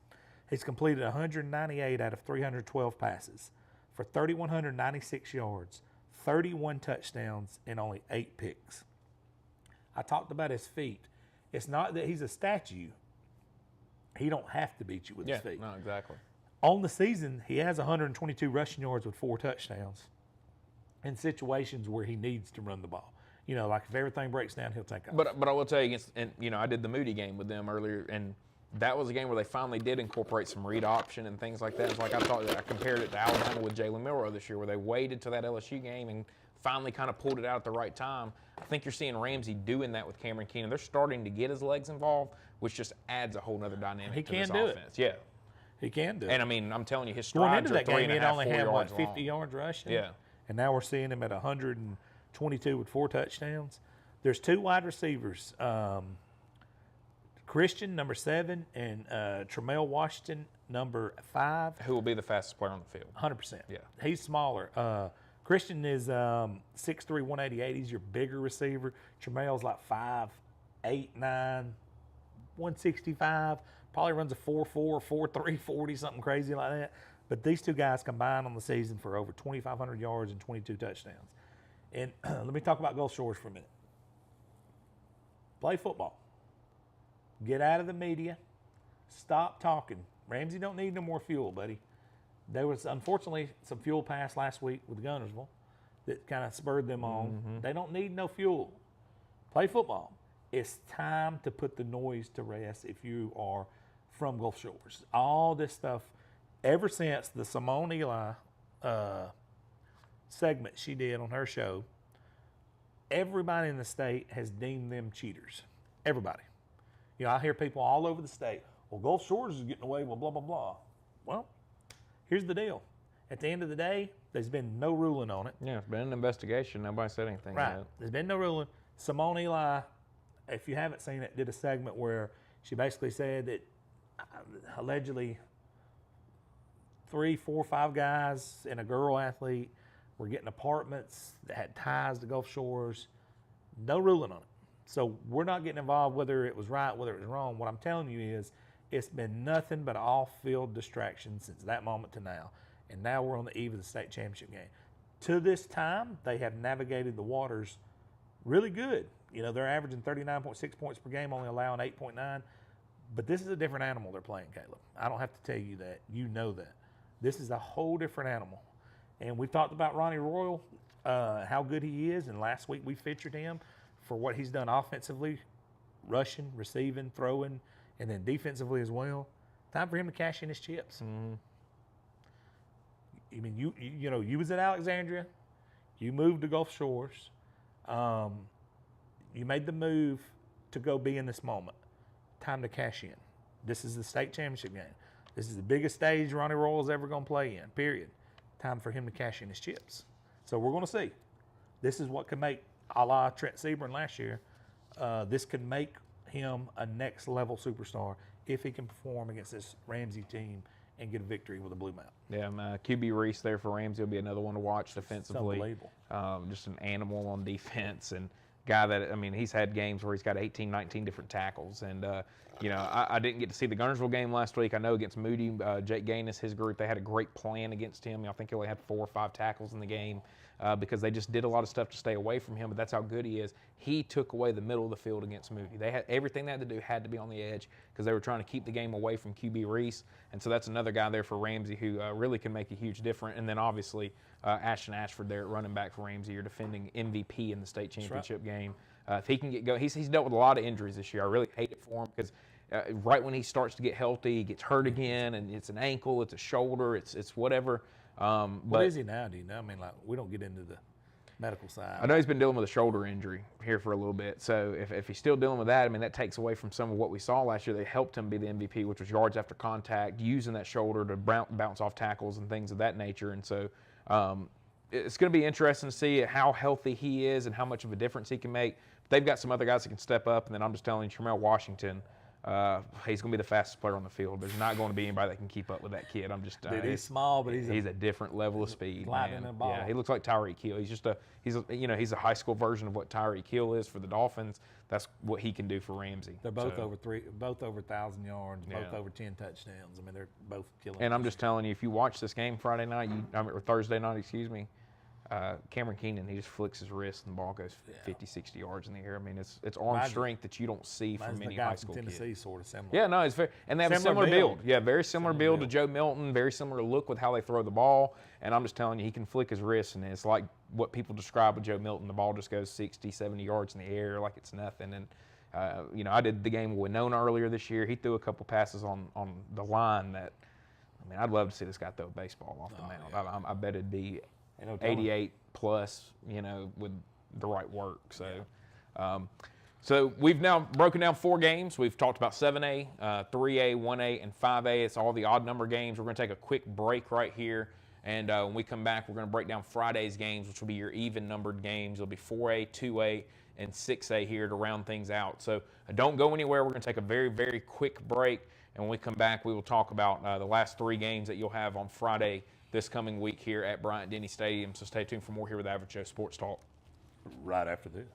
He's completed 198 out of 312 passes for 3,196 yards, 31 touchdowns, and only 8 picks. I talked about his feet. It's not that he's a statue. He don't have to beat you with his feet. No, exactly. On the season, he has 122 rushing yards with 4 touchdowns in situations where he needs to run the ball. Like if everything breaks down, he'll take off. But I will tell you, I did the Moody game with them earlier, and that was a game where they finally did incorporate some read option and things like that. It's like I compared it to Alabama with Jalen Milroe this year, where they waited to that LSU game and finally kind of pulled it out at the right time. I think you're seeing Ramsey doing that with Cameron Keenan. They're starting to get his legs involved, which just adds a whole nother dynamic to this offense. Yeah. He can do it. And, I mean, I'm telling you, his Going strides into are that game, 3.5, he'd only 4 had, yards 50 long. yards rushing? Yeah. And now we're seeing him at 122 with 4 touchdowns. There's 2 wide receivers, Christian, number 7, and Tramel Washington, number 5. Who will be the fastest player on the field? 100%. Yeah. He's smaller. Christian is 6'3", 188. He's your bigger receiver. Tramel's like 5'8", 9", 165. Probably runs a 4.4, 4.3, 40, something crazy like that. But these 2 guys combined on the season for over 2,500 yards and 22 touchdowns. And let me talk about Gulf Shores for a minute. Play football. Get out of the media. Stop talking. Ramsey don't need no more fuel, buddy. There was, unfortunately, some fuel passed last week with Gunnersville that kind of spurred them on. Mm-hmm. They don't need no fuel. Play football. It's time to put the noise to rest if you are from Gulf Shores. All this stuff, ever since the Simone Eli segment she did on her show, everybody in the state has deemed them cheaters. Everybody. You know, I hear people all over the state, well, Gulf Shores is getting away with blah, blah, blah. Well, here's the deal. At the end of the day, there's been no ruling on it. Yeah, it's been an investigation. Nobody said anything Right. yet. There's been no ruling. Simone Eli, if you haven't seen it, did a segment where she basically said that allegedly 3, 4, 5 guys and a girl athlete were getting apartments that had ties to Gulf Shores. No ruling on it. So we're not getting involved whether it was right, whether it was wrong. What I'm telling you is it's been nothing but off-field distraction since that moment to now. And now we're on the eve of the state championship game. To this time, they have navigated the waters really good. You know, they're averaging 39.6 points per game, only allowing 8.9. But this is a different animal they're playing, Caleb. I don't have to tell you that. You know that. This is a whole different animal. And we've talked about Ronnie Royal, how good he is. And last week we featured him for what he's done offensively, rushing, receiving, throwing, and then defensively as well. Time for him to cash in his chips. Mm-hmm. I mean, you know, you was at Alexandria. You moved to Gulf Shores. You made the move to go be in this moment. Time to cash in. This is the state championship game. This is the biggest stage Ronnie Royal's ever going to play in, period. Time for him to cash in his chips. So we're going to see. This is what can make, a la Trent Sebring last year, this can make him a next-level superstar if he can perform against this Ramsey team and get a victory with a blue map. Yeah, QB Reese there for Ramsey will be another one to watch defensively. It's unbelievable. Just an animal on defense, and guy that, I mean, he's had games where he's got 18, 19 different tackles. And, you know, I didn't get to see the Gunnersville game last week. I know against Moody, Jake Gaines, his group, they had a great plan against him. I think he only had 4 or 5 tackles in the game because they just did a lot of stuff to stay away from him, but that's how good he is. He took away the middle of the field against Moody. They had everything they had to do had to be on the edge because they were trying to keep the game away from QB Reese. And so that's another guy there for Ramsey who really can make a huge difference. And then obviously Ashton Ashford there at running back for Ramsey, you're defending MVP in the state championship game. If he can get going, he's dealt with a lot of injuries this year. I really hate it for him because right when he starts to get healthy, he gets hurt again, and it's an ankle, it's a shoulder, it's whatever. What is he now? Do you know? I mean, like, we don't get into the medical side. I know he's been dealing with a shoulder injury here for a little bit. So if he's still dealing with that, I mean, that takes away from some of what we saw last year. They helped him be the MVP, which was yards after contact, using that shoulder to bounce off tackles and things of that nature. And so it's going to be interesting to see how healthy he is and how much of a difference he can make. They've got some other guys that can step up, and then I'm just telling you, Tramel Washington, he's going to be the fastest player on the field. There's not going to be anybody that can keep up with that kid. I'm just Dude, he's small, but he's a different level of speed. Lightning in a ball. Yeah, he looks like Tyreek Hill. He's a high school version of what Tyreek Hill is for the Dolphins. That's what he can do for Ramsey. They're both over 1,000 yards, both Yeah. over 10 touchdowns. I mean, they're both killing. And I'm just telling you, if you watch this game Friday night, or Thursday night, excuse me, Cameron Keenan, he just flicks his wrist and the ball goes 50, 60 yards in the air. I mean, it's arm strength that you don't see from many high school kids. Tennessee sort of similar. Yeah, no, it's very, and they have a similar build. Yeah, very similar build to Joe Milton, very similar look with how they throw the ball. And I'm just telling you, he can flick his wrist, and it's like what people describe with Joe Milton. The ball just goes 60, 70 yards in the air like it's nothing. And, I did the game with Winona earlier this year. He threw a couple passes on the line that, I mean, I'd love to see this guy throw a baseball off the mound. Yeah. I bet it'd be no telling. 88 plus, with the right work. So, so we've now broken down 4 games. We've talked about 7A, 3A, 1A, and 5A. It's all the odd number games. We're going to take a quick break right here. And when we come back, we're going to break down Friday's games, which will be your even numbered games. It'll be 4A, 2A, and 6A here to round things out. So don't go anywhere. We're going to take a very, very quick break. And when we come back, we will talk about the last 3 games that you'll have on Friday this coming week here at Bryant-Denny Stadium. So stay tuned for more here with Average Joe Sports Talk. Right after this.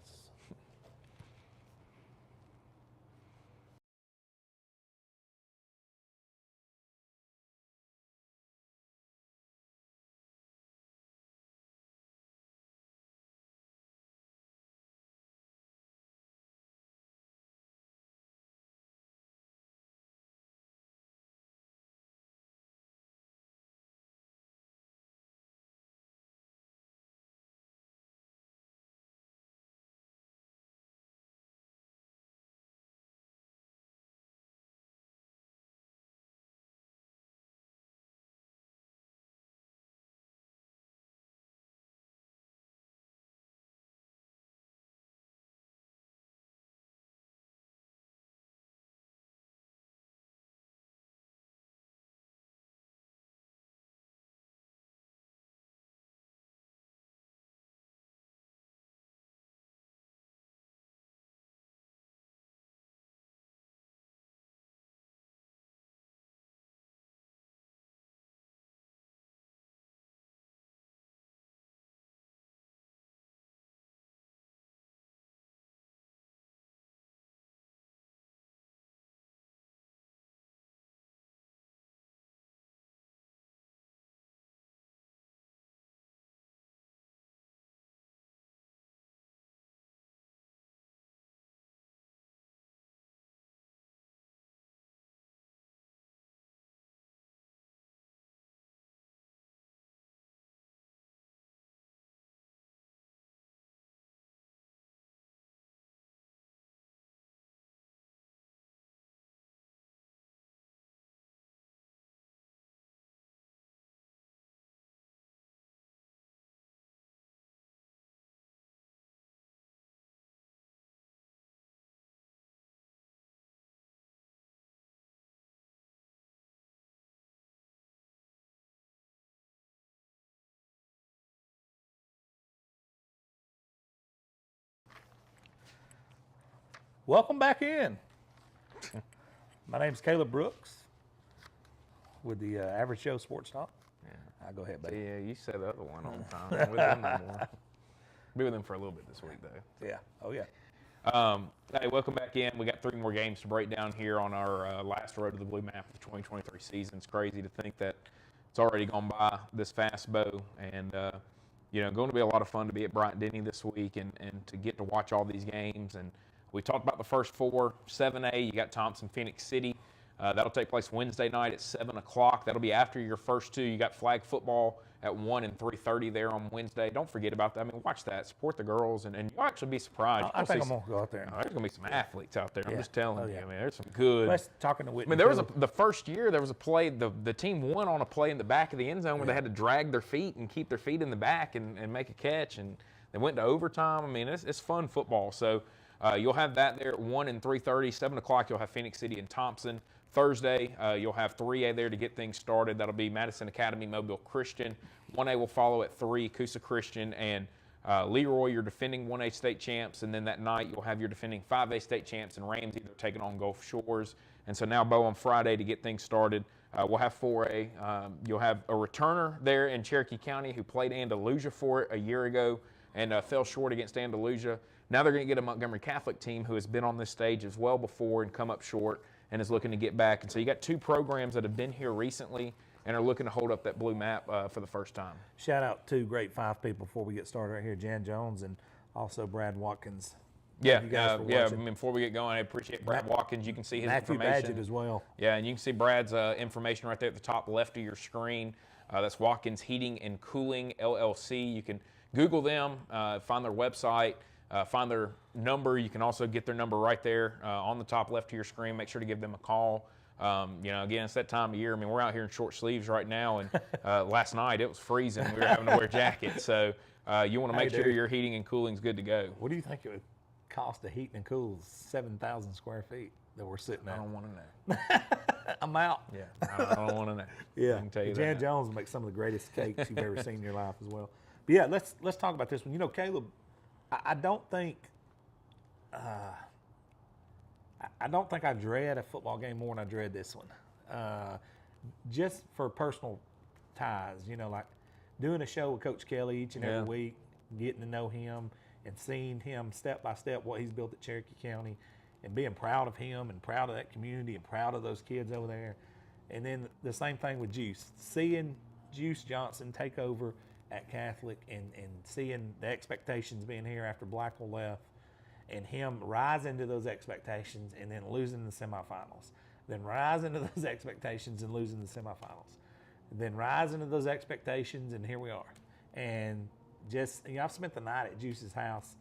Welcome back in. My name's Caleb Brooks with the Average Joe Sports Talk. Yeah. Go ahead, buddy. Yeah, you said the other one all the time. I'm with them no more. Be with them for a little bit this week, though. Yeah. Oh, yeah. Hey, welcome back in. We got 3 more games to break down here on our last Road to the Blue Map of the 2023 season. It's crazy to think that it's already gone by this fast, Bo. And, going to be a lot of fun to be at Bryant-Denny this week and to get to watch all these games. And we talked about the first 4. 7A, you got Thompson, Phoenix City. That'll take place Wednesday night at 7 o'clock. That'll be after your first 2. You got flag football at 1 and 3:30 there on Wednesday. Don't forget about that. I mean, watch that. Support the girls, and you'll actually be surprised. I think I'm going to go out there. There's going to be some athletes out there. I'm just telling you. Yeah. I mean, there's some good. Let's talking to Whitney. I mean, there was the first year there was a play. The team won on a play in the back of the end zone where they had to drag their feet and keep their feet in the back and make a catch, and they went to overtime. I mean, it's fun football. So you'll have that there at 1 and 3:30. 7 o'clock, you'll have Phoenix City and Thompson. Thursday, you'll have 3A there to get things started. That'll be Madison Academy, Mobile Christian. 1A will follow at 3, Coosa Christian and Leroy, your defending 1A state champs. And then that night, you'll have your defending 5A state champs and Ramsey. They're taking on Gulf Shores. And so now, Bo, on Friday to get things started, we'll have 4A. You'll have a returner there in Cherokee County who played Andalusia for it a year ago and fell short against Andalusia. Now they're going to get a Montgomery Catholic team who has been on this stage as well before and come up short and is looking to get back. And so you got 2 programs that have been here recently and are looking to hold up that blue map for the first time. Shout out 2 great 5 people before we get started right here, Jan Jones and also Brad Watkins. Yeah, I mean, before we get going, I appreciate Brad Watkins. You can see his Matthew information. Badgett as well. Yeah, and you can see Brad's information right there at the top left of your screen. That's Watkins Heating and Cooling, LLC. You can Google them, find their website, find their number. You can also get their number right there on the top left of your screen. Make sure to give them a call. Again, it's that time of year. I mean, we're out here in short sleeves right now, and last night it was freezing. We were having to wear jackets. So you want to make sure your heating and cooling's good to go. What do you think it would cost to heat and cool 7,000 square feet that we're sitting at? I don't want to know. I'm out. Yeah, I don't want to know. Yeah, I can tell you Jan that. Jones makes some of the greatest cakes you've ever seen in your life as well. But yeah, let's talk about this one. Caleb, I don't think I dread a football game more than I dread this one. Just for personal ties, like doing a show with Coach Kelly each and every week, getting to know him and seeing him step by step what he's built at Cherokee County, and being proud of him and proud of that community and proud of those kids over there. And then the same thing with Juice. Seeing Juice Johnson take over at Catholic and seeing the expectations being here after Blackwell left, and him rising to those expectations and then losing the semifinals, then rising to those expectations and losing the semifinals, then rising to those expectations, and here we are. And just, I've spent the night at Juice's house.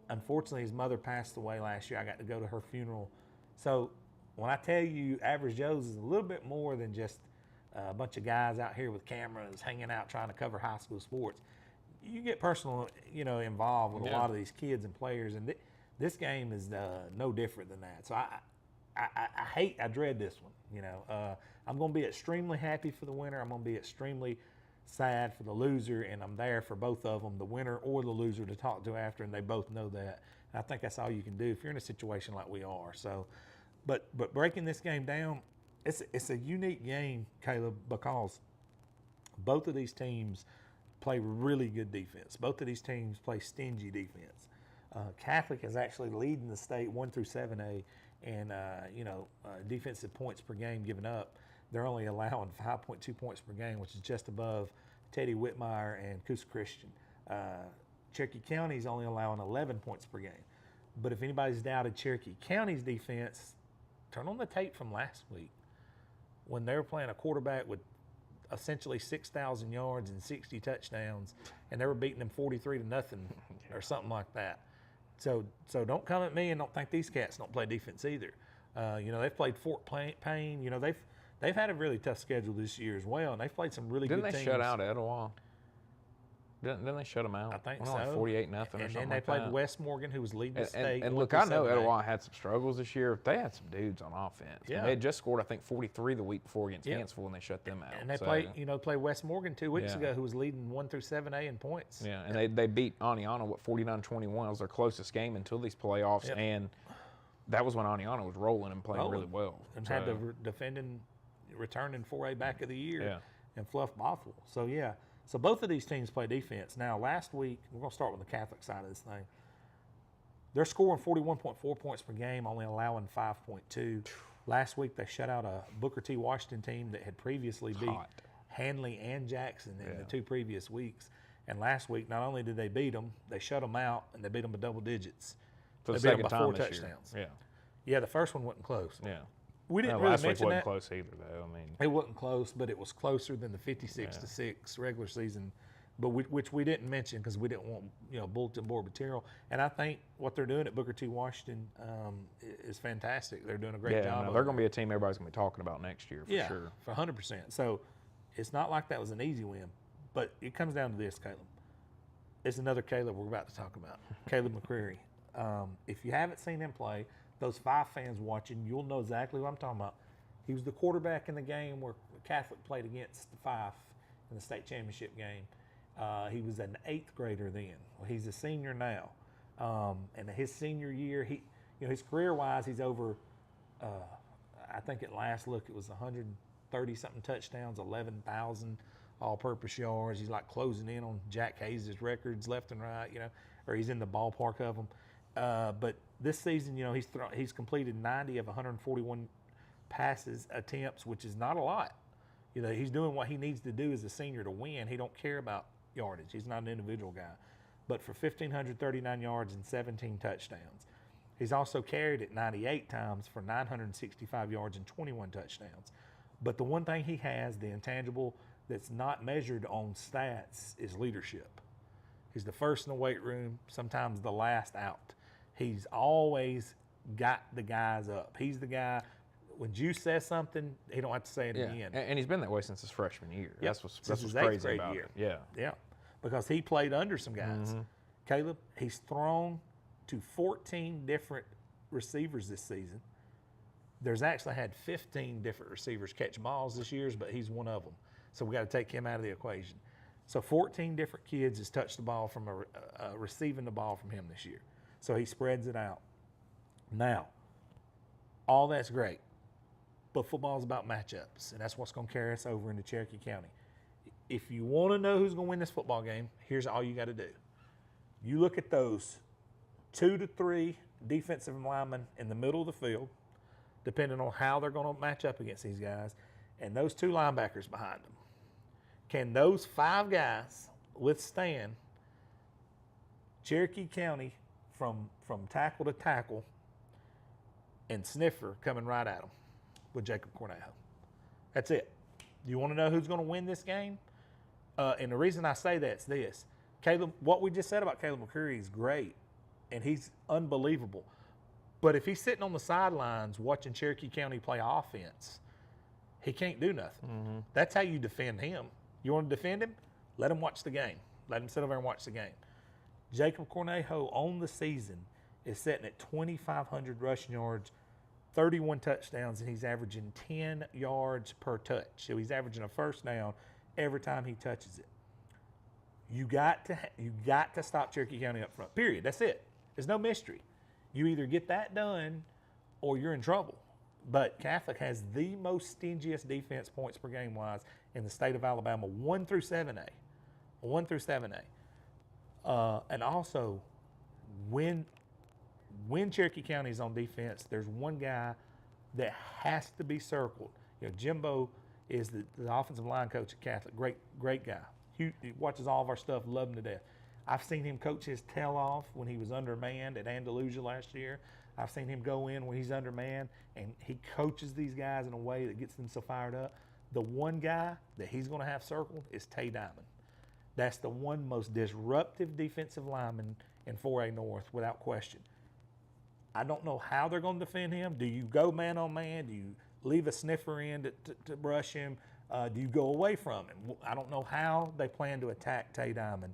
Unfortunately, his mother passed away last year. I got to go to her funeral. So when I tell you Average Joe's is a little bit more than just a bunch of guys out here with cameras hanging out trying to cover high school sports, you get personal, involved with a lot of these kids and players. And this game is no different than that. So I dread this one. I'm going to be extremely happy for the winner. I'm going to be extremely sad for the loser, and I'm there for both of them, the winner or the loser, to talk to after, and they both know that. I think that's all you can do if you're in a situation like we are. So, but breaking this game down, it's a unique game, Caleb, because both of these teams play really good defense. Both of these teams play stingy defense. Catholic is actually leading the state 1 through 7A, and defensive points per game given up. They're only allowing 5.2 points per game, which is just above Teddy Whitmire and Coosa Christian. Cherokee County is only allowing 11 points per game. But if anybody's doubted Cherokee County's defense, turn on the tape from last week when they were playing a quarterback with essentially 6,000 yards and 60 touchdowns, and they were beating them 43-0 or something like that. So don't come at me and don't think these cats don't play defense either. They've played Fort Payne. They've had a really tough schedule this year as well, and they've played some really good teams. Didn't they shut out Etowah? Didn't they shut them out? I think so. Like 48-0 or something like that. And then they played West Morgan, who was leading the state. And look, I know Etowah had some struggles this year. They had some dudes on offense. Yeah. They had just scored, I think, 43 the week before against Hansville, and they shut them out. And they played West Morgan 2 weeks ago, who was leading 1 through 7A in points. Yeah, and they beat Aniana, 49-21. It was their closest game until these playoffs, and that was when Aniana was rolling and playing really well. And had the returning 4A back of the year and Fluff Bothell. So both of these teams play defense. Now, last week, we're going to start with the Catholic side of this thing. They're scoring 41.4 points per game, only allowing 5.2. Last week, they shut out a Booker T. Washington team that had previously beat Hanley and Jackson in the 2 previous weeks. And last week, not only did they beat them, they shut them out, and they beat them by double digits. For the they beat second them by time 4 this touchdowns. year. Yeah, the first one wasn't close. Yeah. We didn't last really week mention wasn't that. close either, though. I mean, it wasn't close, but it was closer than the 56-6 regular season, but which we didn't mention because we didn't want bulletin board material. And I think what they're doing at Booker T. Washington is fantastic. They're doing a great job. No, they're going to be a team everybody's going to be talking about next year for sure. For 100%. So it's not like that was an easy win, but it comes down to this, Caleb. It's another Caleb we're about to talk about, Caleb McCreary. If you haven't seen him play, those 5 fans watching, you'll know exactly what I'm talking about. He was the quarterback in the game where Catholic played against the 5 in the state championship game. He was an 8th grader then. Well, he's a senior now. And his senior year, his career-wise, he's over, I think at last look, it was 130-something touchdowns, 11,000 all-purpose yards. He's like closing in on Jack Hayes' records left and right, or he's in the ballpark of them. But this season, he's completed 90 of 141 passes attempts, which is not a lot. He's doing what he needs to do as a senior to win. He don't care about yardage. He's not an individual guy. But for 1,539 yards and 17 touchdowns. He's also carried it 98 times for 965 yards and 21 touchdowns. But the one thing he has, the intangible that's not measured on stats, is leadership. He's the first in the weight room, sometimes the last out. He's always got the guys up. He's the guy when Juice says something, he don't have to say it again. And he's been that way since his freshman year. Yep. That's what's crazy about it. Yeah. Yeah, because he played under some guys. Caleb, he's thrown to 14 different receivers this season. There's actually had 15 different receivers catch balls this year, but he's one of them. So we got to take him out of the equation. So 14 different kids has touched the ball from receiving the ball from him this year. So he spreads it out. Now, all that's great, but football is about matchups, and that's what's going to carry us over into Cherokee County. If you want to know who's going to win this football game, here's all you got to do. You look at those 2 to 3 defensive linemen in the middle of the field, depending on how they're going to match up against these guys, and those 2 linebackers behind them. Can those 5 guys withstand Cherokee County from tackle to tackle and sniffer coming right at them with Jacob Cornejo? That's it. You want to know who's going to win this game? And the reason I say that's this. Caleb, what we just said about Caleb McCreary is great, and he's unbelievable. But if he's sitting on the sidelines watching Cherokee County play offense, he can't do nothing. That's how you defend him. You want to defend him? Let him watch the game. Let him sit over and watch the game. Jacob Cornejo on the season is sitting at 2,500 rushing yards, 31 touchdowns, and he's averaging 10 yards per touch. So he's averaging a first down every time he touches it. You got to stop Cherokee County up front. Period. That's it. There's no mystery. You either get that done or you're in trouble. But Catholic has the most stingiest defense points per game wise in the state of Alabama, 1 through 7A. 1 through 7A. And also, when Cherokee County is on defense, there's one guy that has to be circled. Jimbo is the offensive line coach at Catholic. Great guy. He watches all of our stuff, love him to death. I've seen him coach his tail off when he was undermanned at Andalusia last year. I've seen him go in when he's undermanned, and he coaches these guys in a way that gets them so fired up. The one guy that he's going to have circled is Tay Diamond. That's the one most disruptive defensive lineman in 4A North, without question. I don't know how they're going to defend him. Do you go man on man? Do you leave a sniffer in to brush him? Do you go away from him? I don't know how they plan to attack Tay Diamond,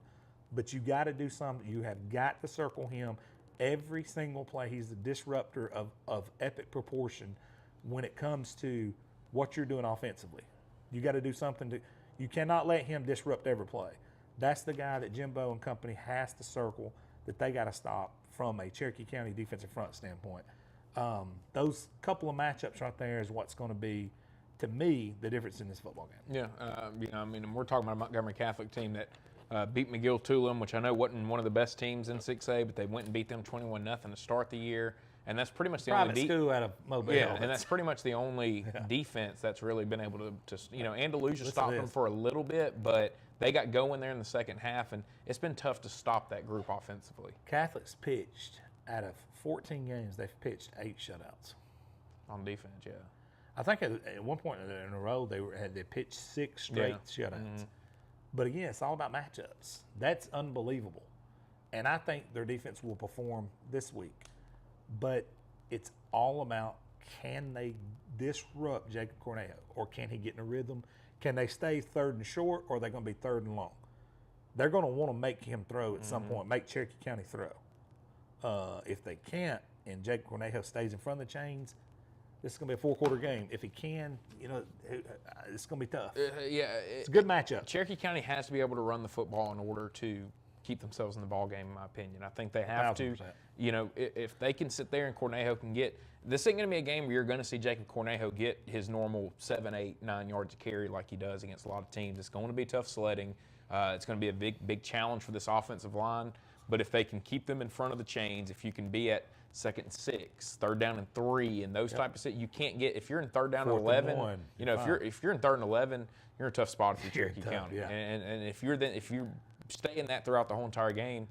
but you got to do something. You have got to circle him every single play. He's a disruptor of epic proportion when it comes to what you're doing offensively. You got to do something you cannot let him disrupt every play. That's the guy that Jimbo and company has to circle, that they got to stop from a Cherokee County defensive front standpoint. Those couple of matchups right there is what's going to be, to me, the difference in this football game. Yeah, we're talking about a Montgomery Catholic team that beat McGill-Tulum, which I know wasn't one of the best teams in 6A, but they went and beat them 21-0 to start the year. And that's pretty much the private only school out of Mobile. Yeah, and that's pretty much the only defense that's really been able to Andalusia stopped them for a little bit, but they got going there in the second half, and it's been tough to stop that group offensively. Catholic's pitched, out of 14 games, they've pitched 8 shutouts. On defense, yeah. I think at one point in a row they pitched 6 straight shutouts. But again, it's all about matchups. That's unbelievable. And I think their defense will perform this week. But it's all about, can they disrupt Jacob Cornejo, or can he get in a rhythm? Can they stay third and short, or are they going to be third and long? They're going to want to make him throw at some point, make Cherokee County throw. If they can't, and Jacob Cornejo stays in front of the chains, this is going to be a 4-quarter game. If he can, it's going to be tough. It's a good matchup. Cherokee County has to be able to run the football in order to keep themselves in the ball game, in my opinion. I think they have 1,000%. to. If they can sit there and Cornejo can get – this ain't going to be a game where you're going to see Jacob Cornejo get his normal 7, 8, 9 yards of carry like he does against a lot of teams. It's going to be tough sledding. It's going to be a big challenge for this offensive line. But if they can keep them in front of the chains, if you can be at 2nd and 6, 3rd down and 3, and those type of things, you can't get – if you're in 3rd down and 11, if you're in 3rd and 11, you're in a tough spot if you're Cherokee County. Yeah. And if you stay in that throughout the whole entire game,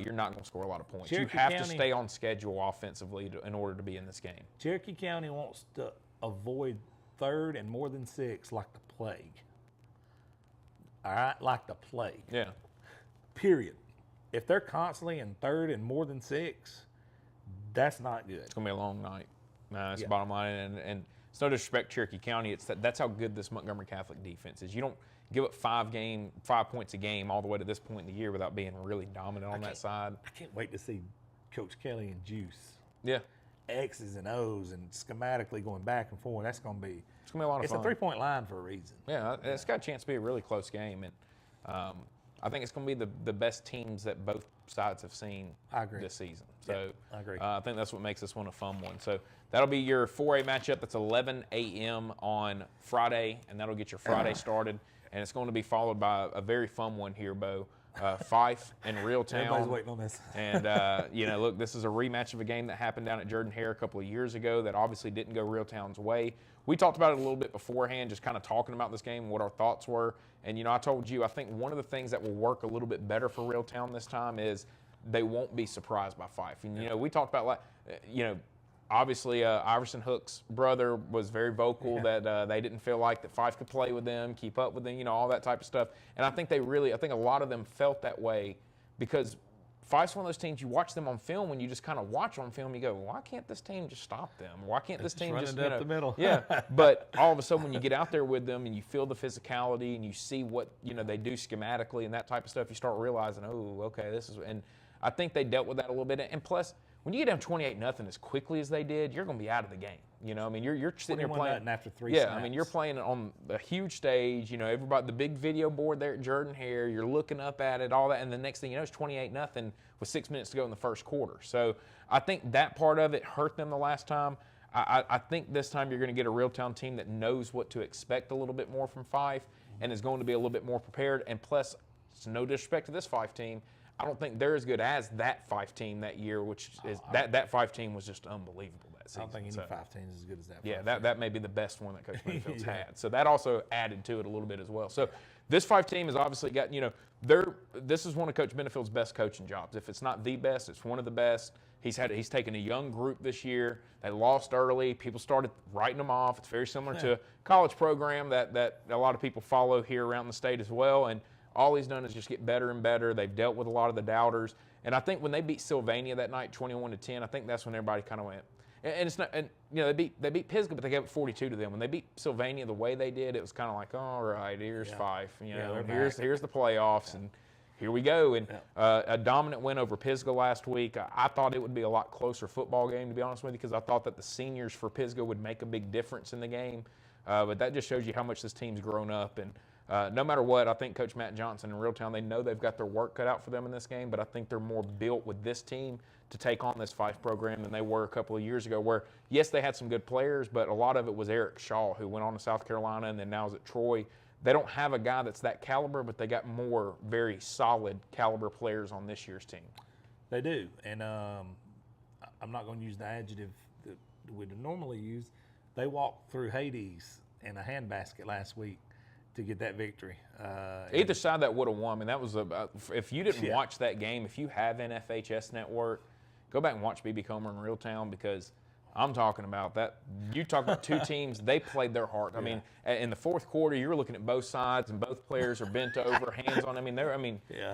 you're not going to score a lot of points. Cherokee you have County, to stay on schedule offensively in order to be in this game. Cherokee County wants to avoid 3rd and more than 6 like the plague. All right? Like the plague. Yeah. Period. If they're constantly in 3rd and more than 6, that's not good. It's going to be a long night. That's the bottom line. And it's no disrespect to Cherokee County. That's how good this Montgomery Catholic defense is. You don't give up 5 points a game all the way to this point in the year without being really dominant on that side. I can't wait to see Coach Kelly and Juice. Yeah. X's and O's and schematically going back and forth. It's going to be a lot of fun. It's a 3-point line for a reason. Yeah, it's got a chance to be a really close game. And I think it's going to be the best teams that both sides have seen this season. So I agree. I think that's what makes this one a fun one. So that'll be your 4A matchup. That's 11 a.m. on Friday, and that'll get your Friday started. And it's going to be followed by a very fun one here, Bo. Fife and Reeltown. Everybody's waiting on this. And, look, this is a rematch of a game that happened down at Jordan-Hare a couple of years ago that obviously didn't go Reeltown's way. We talked about it a little bit beforehand, just kind of talking about this game and what our thoughts were. And, I told you, I think one of the things that will work a little bit better for Reeltown this time is they won't be surprised by Fife. And, we talked about, obviously, Iverson Hook's brother was very vocal that they didn't feel like that Fife could play with them, keep up with them, all that type of stuff. And I think I think a lot of them felt that way because Fife's one of those teams, you watch them on film, when you just kind of watch on film, you go, why can't this team just stop them? Why can't this team just, up the middle? Yeah, but all of a sudden when you get out there with them and you feel the physicality and you see what, they do schematically and that type of stuff, you start realizing, oh, okay, this is, and I think they dealt with that a little bit. And plus, when you get down 28-0 as quickly as they did, you're going to be out of the game. You're sitting there playing after 3 snaps. snaps. You're playing on a huge stage. Everybody, the big video board there at Jordan-Hare. You're looking up at it, all that, and the next thing you know, it's 28-0 with 6 minutes to go in the first quarter. So I think that part of it hurt them the last time. I think this time you're going to get a Reeltown team that knows what to expect a little bit more from Fife and is going to be a little bit more prepared. And plus, it's no disrespect to this Fife team, I don't think they're as good as that Fife team that year, which is that Fife team was just unbelievable that season. I don't think any Fife team is as good as that. Yeah, that may be the best one that Coach Mayfield's had. So that also added to it a little bit as well. So this Fife team has obviously got, this is one of Coach Benefield's best coaching jobs. If it's not the best, it's one of the best. He's taken a young group this year. They lost early. People started writing them off. It's very similar to a college program that a lot of people follow here around the state as well. And all he's done is just get better and better. They've dealt with a lot of the doubters. And I think when they beat Sylvania that night, 21-10, I think that's when everybody kind of went. And it's not, and they beat Pisgah, but they gave it 42 to them. When they beat Sylvania the way they did, it was kind of like, all right, here's Fife. Here's the playoffs, and here we go. And a dominant win over Pisgah last week. I thought it would be a lot closer football game, to be honest with you, because I thought that the seniors for Pisgah would make a big difference in the game. But that just shows you how much this team's grown up. And no matter what, I think Coach Matt Johnson and Reeltown, they know they've got their work cut out for them in this game, but I think they're more built with this team to take on this Fife program than they were a couple of years ago, where, yes, they had some good players, but a lot of it was Eric Shaw, who went on to South Carolina and then now is at Troy. They don't have a guy that's that caliber, but they got more very solid caliber players on this year's team. They do, and I'm not going to use the adjective that we'd normally use. They walked through Hades in a handbasket last week to get that victory. Either side that would have won. I mean, that was if you didn't watch that game, if you have an FHS network, go back and watch BB Comer and Reeltown, because I'm talking about that. You talk about two teams, they played their heart. I mean, in the fourth quarter, you were looking at both sides, and both players are bent over, hands on.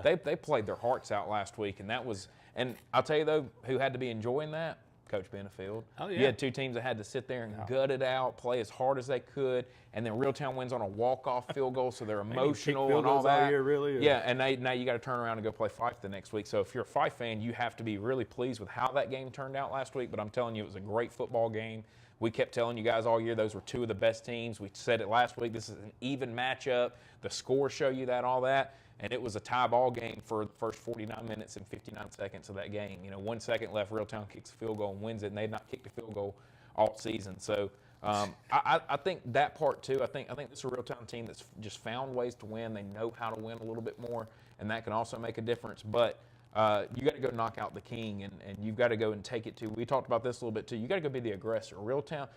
They played their hearts out last week, and that was. And I'll tell you though, who had to be enjoying that? Coach Benefield. Oh, yeah. You had two teams that had to sit there and gut it out, play as hard as they could, and then Reeltown wins on a walk-off field goal, so they're emotional and all that. Year, really, yeah, and now you got to turn around and go play Fife the next week. So if you're a Fife fan, you have to be really pleased with how that game turned out last week. But I'm telling you, it was a great football game. We kept telling you guys all year those were two of the best teams. We said it last week. This is an even matchup. The scores show you that, all that. And it was a tie ball game for the first 49 minutes and 59 seconds of that game. 1 second left, Reeltown kicks a field goal and wins it, and they've not kicked a field goal all season. So I think that part too. I think this is a Reeltown team that's just found ways to win. They know how to win a little bit more, and that can also make a difference. But you got to go knock out the king, and you've got to go and take it to. We talked about this a little bit too. You got to go be the aggressor. Reeltown.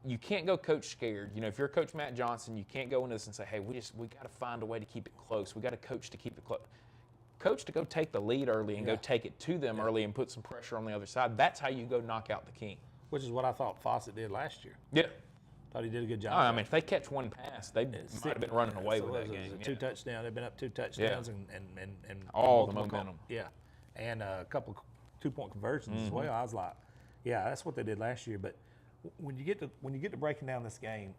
You can't go coach scared. If you're Coach Matt Johnson, you can't go into this and say, hey, we got to find a way to keep it close. We got to coach to keep it close. Coach to go take the lead early and go take it to them early and put some pressure on the other side. That's how you go knock out the king. Which is what I thought Fawcett did last year. Yeah. Thought he did a good job. I mean, if they catch one pass, they might have been running away with that game. Two touchdowns. They've been up 2 touchdowns and all the momentum. And a couple 2-point conversions as well. I was like, yeah, that's what they did last year. But when you get to breaking down this game,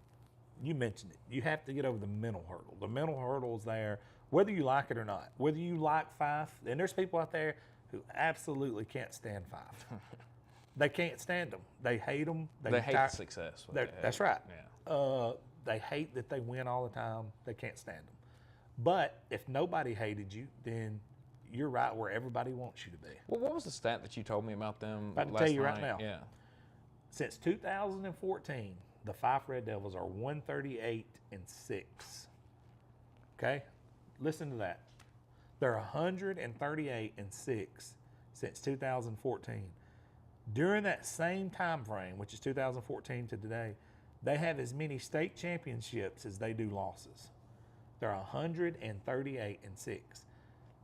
you mentioned it. You have to get over the mental hurdle. The mental hurdle is there, whether you like it or not. Whether you like Fife, and there's people out there who absolutely can't stand Fife. They can't stand them. They hate them. They hate the success. That's right. Yeah. They hate that they win all the time. They can't stand them. But if nobody hated you, then you're right where everybody wants you to be. Well, what was the stat that you told me about them About to last tell you night? right now. Yeah. Since 2014, the Fife Red Devils are 138-6. Okay? Listen to that. They're 138-6 since 2014. During that same time frame, which is 2014 to today, they have as many state championships as they do losses. They're 138-6.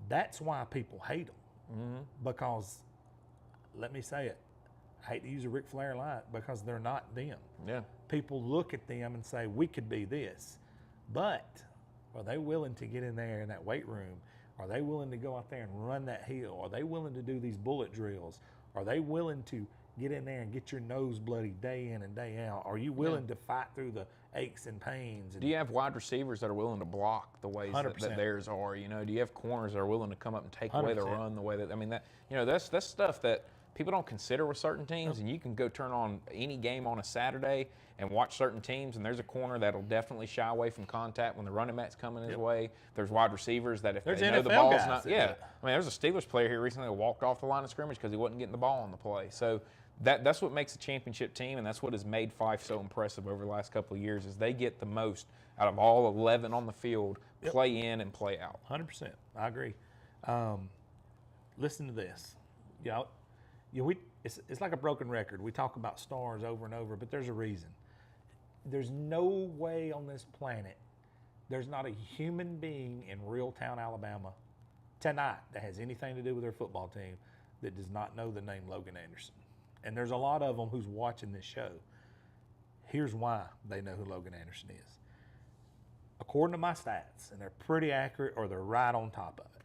That's why people hate them. Because, let me say it, I hate to use a Ric Flair line, because they're not them. Yeah. People look at them and say, we could be this. But are they willing to get in there in that weight room? Are they willing to go out there and run that hill? Are they willing to do these bullet drills? Are they willing to get in there and get your nose bloody day in and day out? Are you willing to fight through the aches and pains? Do you have wide receivers that are willing to block the ways that theirs are? You know, do you have corners that are willing to come up and take away the run the way that, I mean, that, you know, that's stuff that people don't consider with certain teams, and you can go turn on any game on a Saturday and watch certain teams, and there's a corner that'll definitely shy away from contact when the running back's coming his way. There's wide receivers that if they know the ball's not, I mean, there's a Steelers player here recently that walked off the line of scrimmage because he wasn't getting the ball on the play. So that's what makes a championship team, and that's what has made Fife so impressive over the last couple of years, is they get the most out of all 11 on the field, play in and play out. 100%. I agree. Listen to this. It's like a broken record. We talk about stars over and over, but there's a reason. There's no way on this planet there's not a human being in Reeltown, Alabama tonight that has anything to do with their football team that does not know the name Logan Anderson. And there's a lot of them who's watching this show. Here's why they know who Logan Anderson is. According to my stats, and they're pretty accurate or they're right on top of it,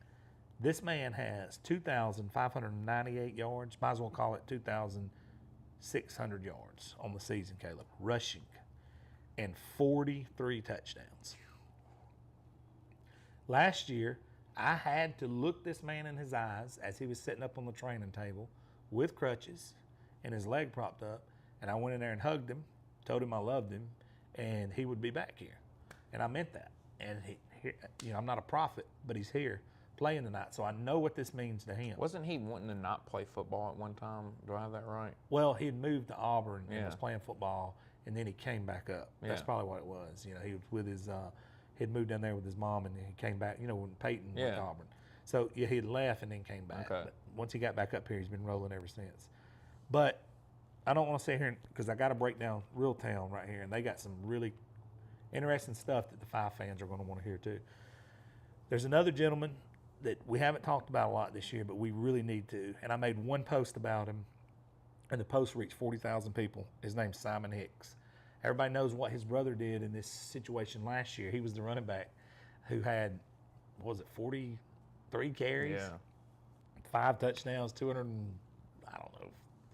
this man has 2,598 yards, might as well call it 2,600 yards on the season, Caleb, rushing, and 43 touchdowns. Last year, I had to look this man in his eyes as he was sitting up on the training table with crutches and his leg propped up, and I went in there and hugged him, told him I loved him, and he would be back here. And I meant that. And I'm not a prophet, but he's here playing tonight, so I know what this means to him. Wasn't he wanting to not play football at one time? Do I have that right? Well, he had moved to Auburn and was playing football, and then he came back up. That's probably what it was. You know, he was with his he'd moved down there with his mom, and he came back, you know, when Peyton went to Auburn. So, he had left and then came back. Okay. But once he got back up here, he's been rolling ever since. But I don't want to sit here, because I got to break down Reeltown right here, and they got some really interesting stuff that the Fife fans are going to want to hear too. There's another gentleman that we haven't talked about a lot this year, but we really need to. And I made one post about him, and the post reached 40,000 people. His name's Simon Hicks. Everybody knows what his brother did in this situation last year. He was the running back who had, 43 carries, 5 touchdowns, 200,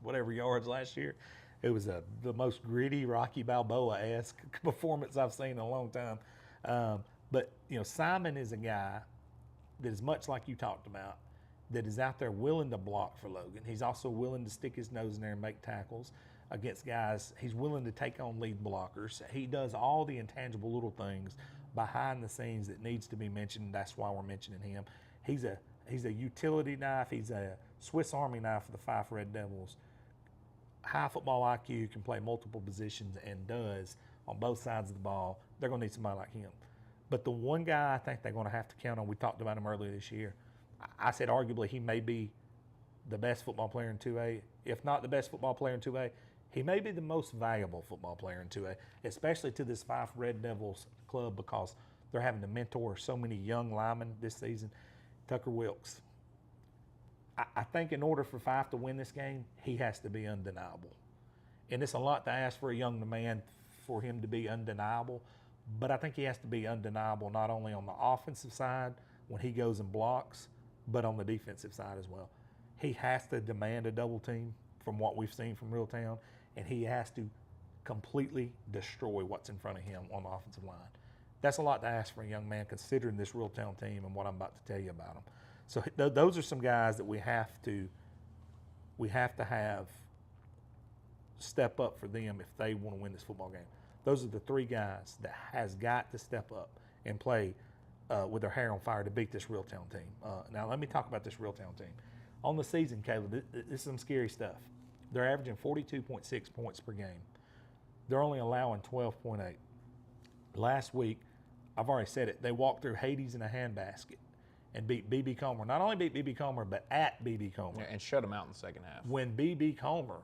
whatever yards last year. It was the most gritty Rocky Balboa-esque performance I've seen in a long time. But Simon is a guy that is much like you talked about, that is out there willing to block for Logan. He's also willing to stick his nose in there and make tackles against guys. He's willing to take on lead blockers. He does all the intangible little things behind the scenes that needs to be mentioned. That's why we're mentioning him. He's a utility knife. He's a Swiss Army knife for the Fife Red Devils. High football IQ, can play multiple positions and does on both sides of the ball. They're going to need somebody like him. But the one guy I think they're going to have to count on, we talked about him earlier this year. I said arguably he may be the best football player in 2A. If not the best football player in 2A, he may be the most valuable football player in 2A, especially to this Fife Red Devils club, because they're having to mentor so many young linemen this season. Tucker Wilkes. I think in order for Fife to win this game, he has to be undeniable. And it's a lot to ask for a young man for him to be undeniable, but I think he has to be undeniable not only on the offensive side when he goes and blocks, but on the defensive side as well. He has to demand a double team from what we've seen from Reeltown, and he has to completely destroy what's in front of him on the offensive line. That's a lot to ask for a young man, considering this real town team and what I'm about to tell you about them. So those are some guys that we have to have step up for them if they want to win this football game. Those are the three guys that has got to step up and play with their hair on fire to beat this real town team. Now let me talk about this real town team. On the season, Caleb, this is some scary stuff. They're averaging 42.6 points per game. They're only allowing 12.8. Last week, I've already said it, they walked through Hades in a handbasket and beat B.B. Comer. Not only beat B.B. Comer, but at B.B. Comer. Yeah, and shut them out in the second half. When B.B. Comer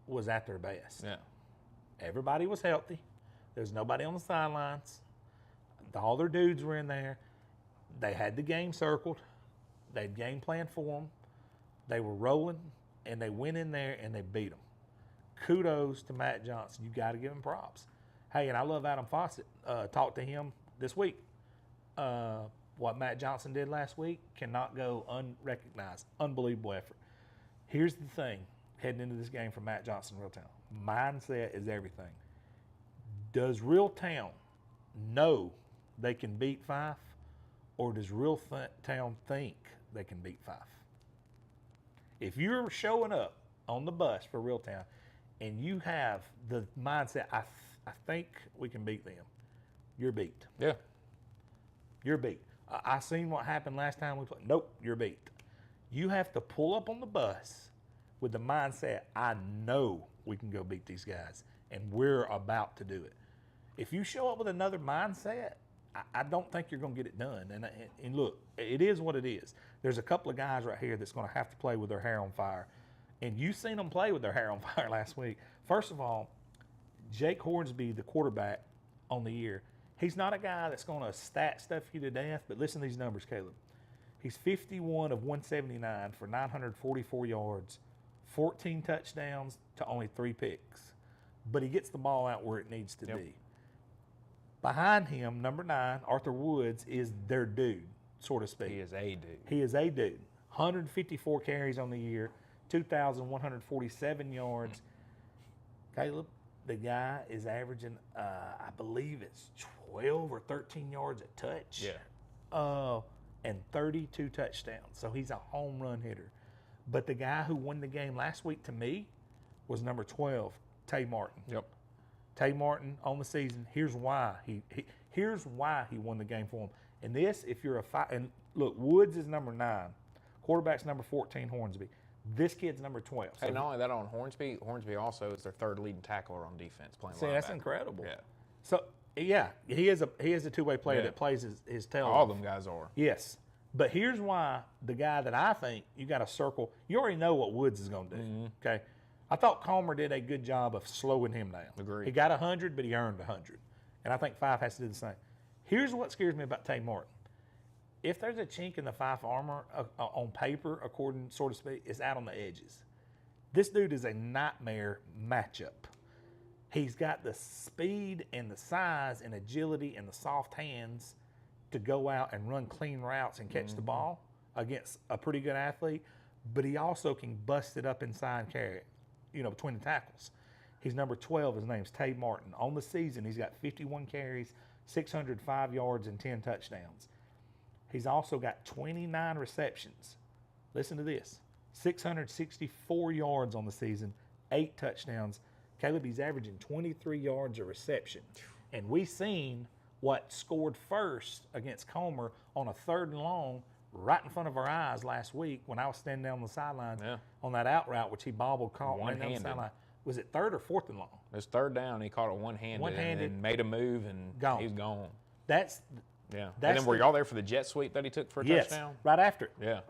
was at their best. Yeah. Everybody was healthy. There's nobody on the sidelines. All their dudes were in there. They had the game circled. They had game plan for them. They were rolling, and they went in there and they beat them. Kudos to Matt Johnson. You got to give him props. Hey, and I love Adam Fawcett. Talked to him this week. What Matt Johnson did last week cannot go unrecognized. Unbelievable effort. Here's the thing heading into this game for Matt Johnson, Real Town. Mindset is everything. Does Real Town know they can beat Fife, or does Real Town think they can beat Fife? If you're showing up on the bus for Real Town and you have the mindset, I think we can beat them, you're beat. Yeah. You're beat. I seen what happened last time we played. Nope, you're beat. You have to pull up on the bus with the mindset, I know we can go beat these guys, and we're about to do it. If you show up with another mindset, I don't think you're going to get it done. And look, it is what it is. There's a couple of guys right here that's going to have to play with their hair on fire. And you've seen them play with their hair on fire last week. First of all, Jake Hornsby, the quarterback on the year, he's not a guy that's going to stat stuff you to death, but listen to these numbers, Caleb. He's 51 of 179 for 944 yards, 14 touchdowns to only 3 picks. But he gets the ball out where it needs to be. Behind him, number 9, Arthur Woods, is their dude, so to speak. He is a dude. He is a dude. 154 carries on the year, 2,147 yards. Caleb, the guy is averaging, I believe it's 12 or 13 yards a touch. Yeah. And 32 touchdowns. So he's a home run hitter. But the guy who won the game last week to me was number 12, Tay Martin. Yep. Tay Martin on the season. Here's why here's why he won the game for him. And this, if you're and look, Woods is number 9, quarterback's number 14, Hornsby. This kid's number 12. Hey, not only that on Hornsby also is their third leading tackler on defense playing linebacker. That's incredible. Yeah. So yeah, he is a two-way player that plays his tail All off. them guys are. Yes. But here's why the guy that I think you got to circle, you already know what Woods is going to do. Okay. I thought Comer did a good job of slowing him down. Agreed. He got 100, but he earned 100. And I think Fife has to do the same. Here's what scares me about Tay Martin. If there's a chink in the Fife armor on paper, according, so to speak, it's out on the edges. This dude is a nightmare matchup. He's got the speed and the size and agility and the soft hands to go out and run clean routes and catch the ball against a pretty good athlete, but he also can bust it up inside and carry it, between the tackles. He's number 12. His name's Tay Martin. On the season, he's got 51 carries, 605 yards, and 10 touchdowns. He's also got 29 receptions. Listen to this. 664 yards on the season, 8 touchdowns. Caleb, he's averaging 23 yards a reception. And we seen what scored first against Comer on a 3rd and long right in front of our eyes last week when I was standing down on the sideline on that out route, which he bobbled, caught right down the sideline. Was it 3rd or 4th and long? It was 3rd down. He caught it one-handed and then made a move and he's gone. That's and then were y'all there for the jet sweep that he took for a touchdown? Yes, right after it. Yeah.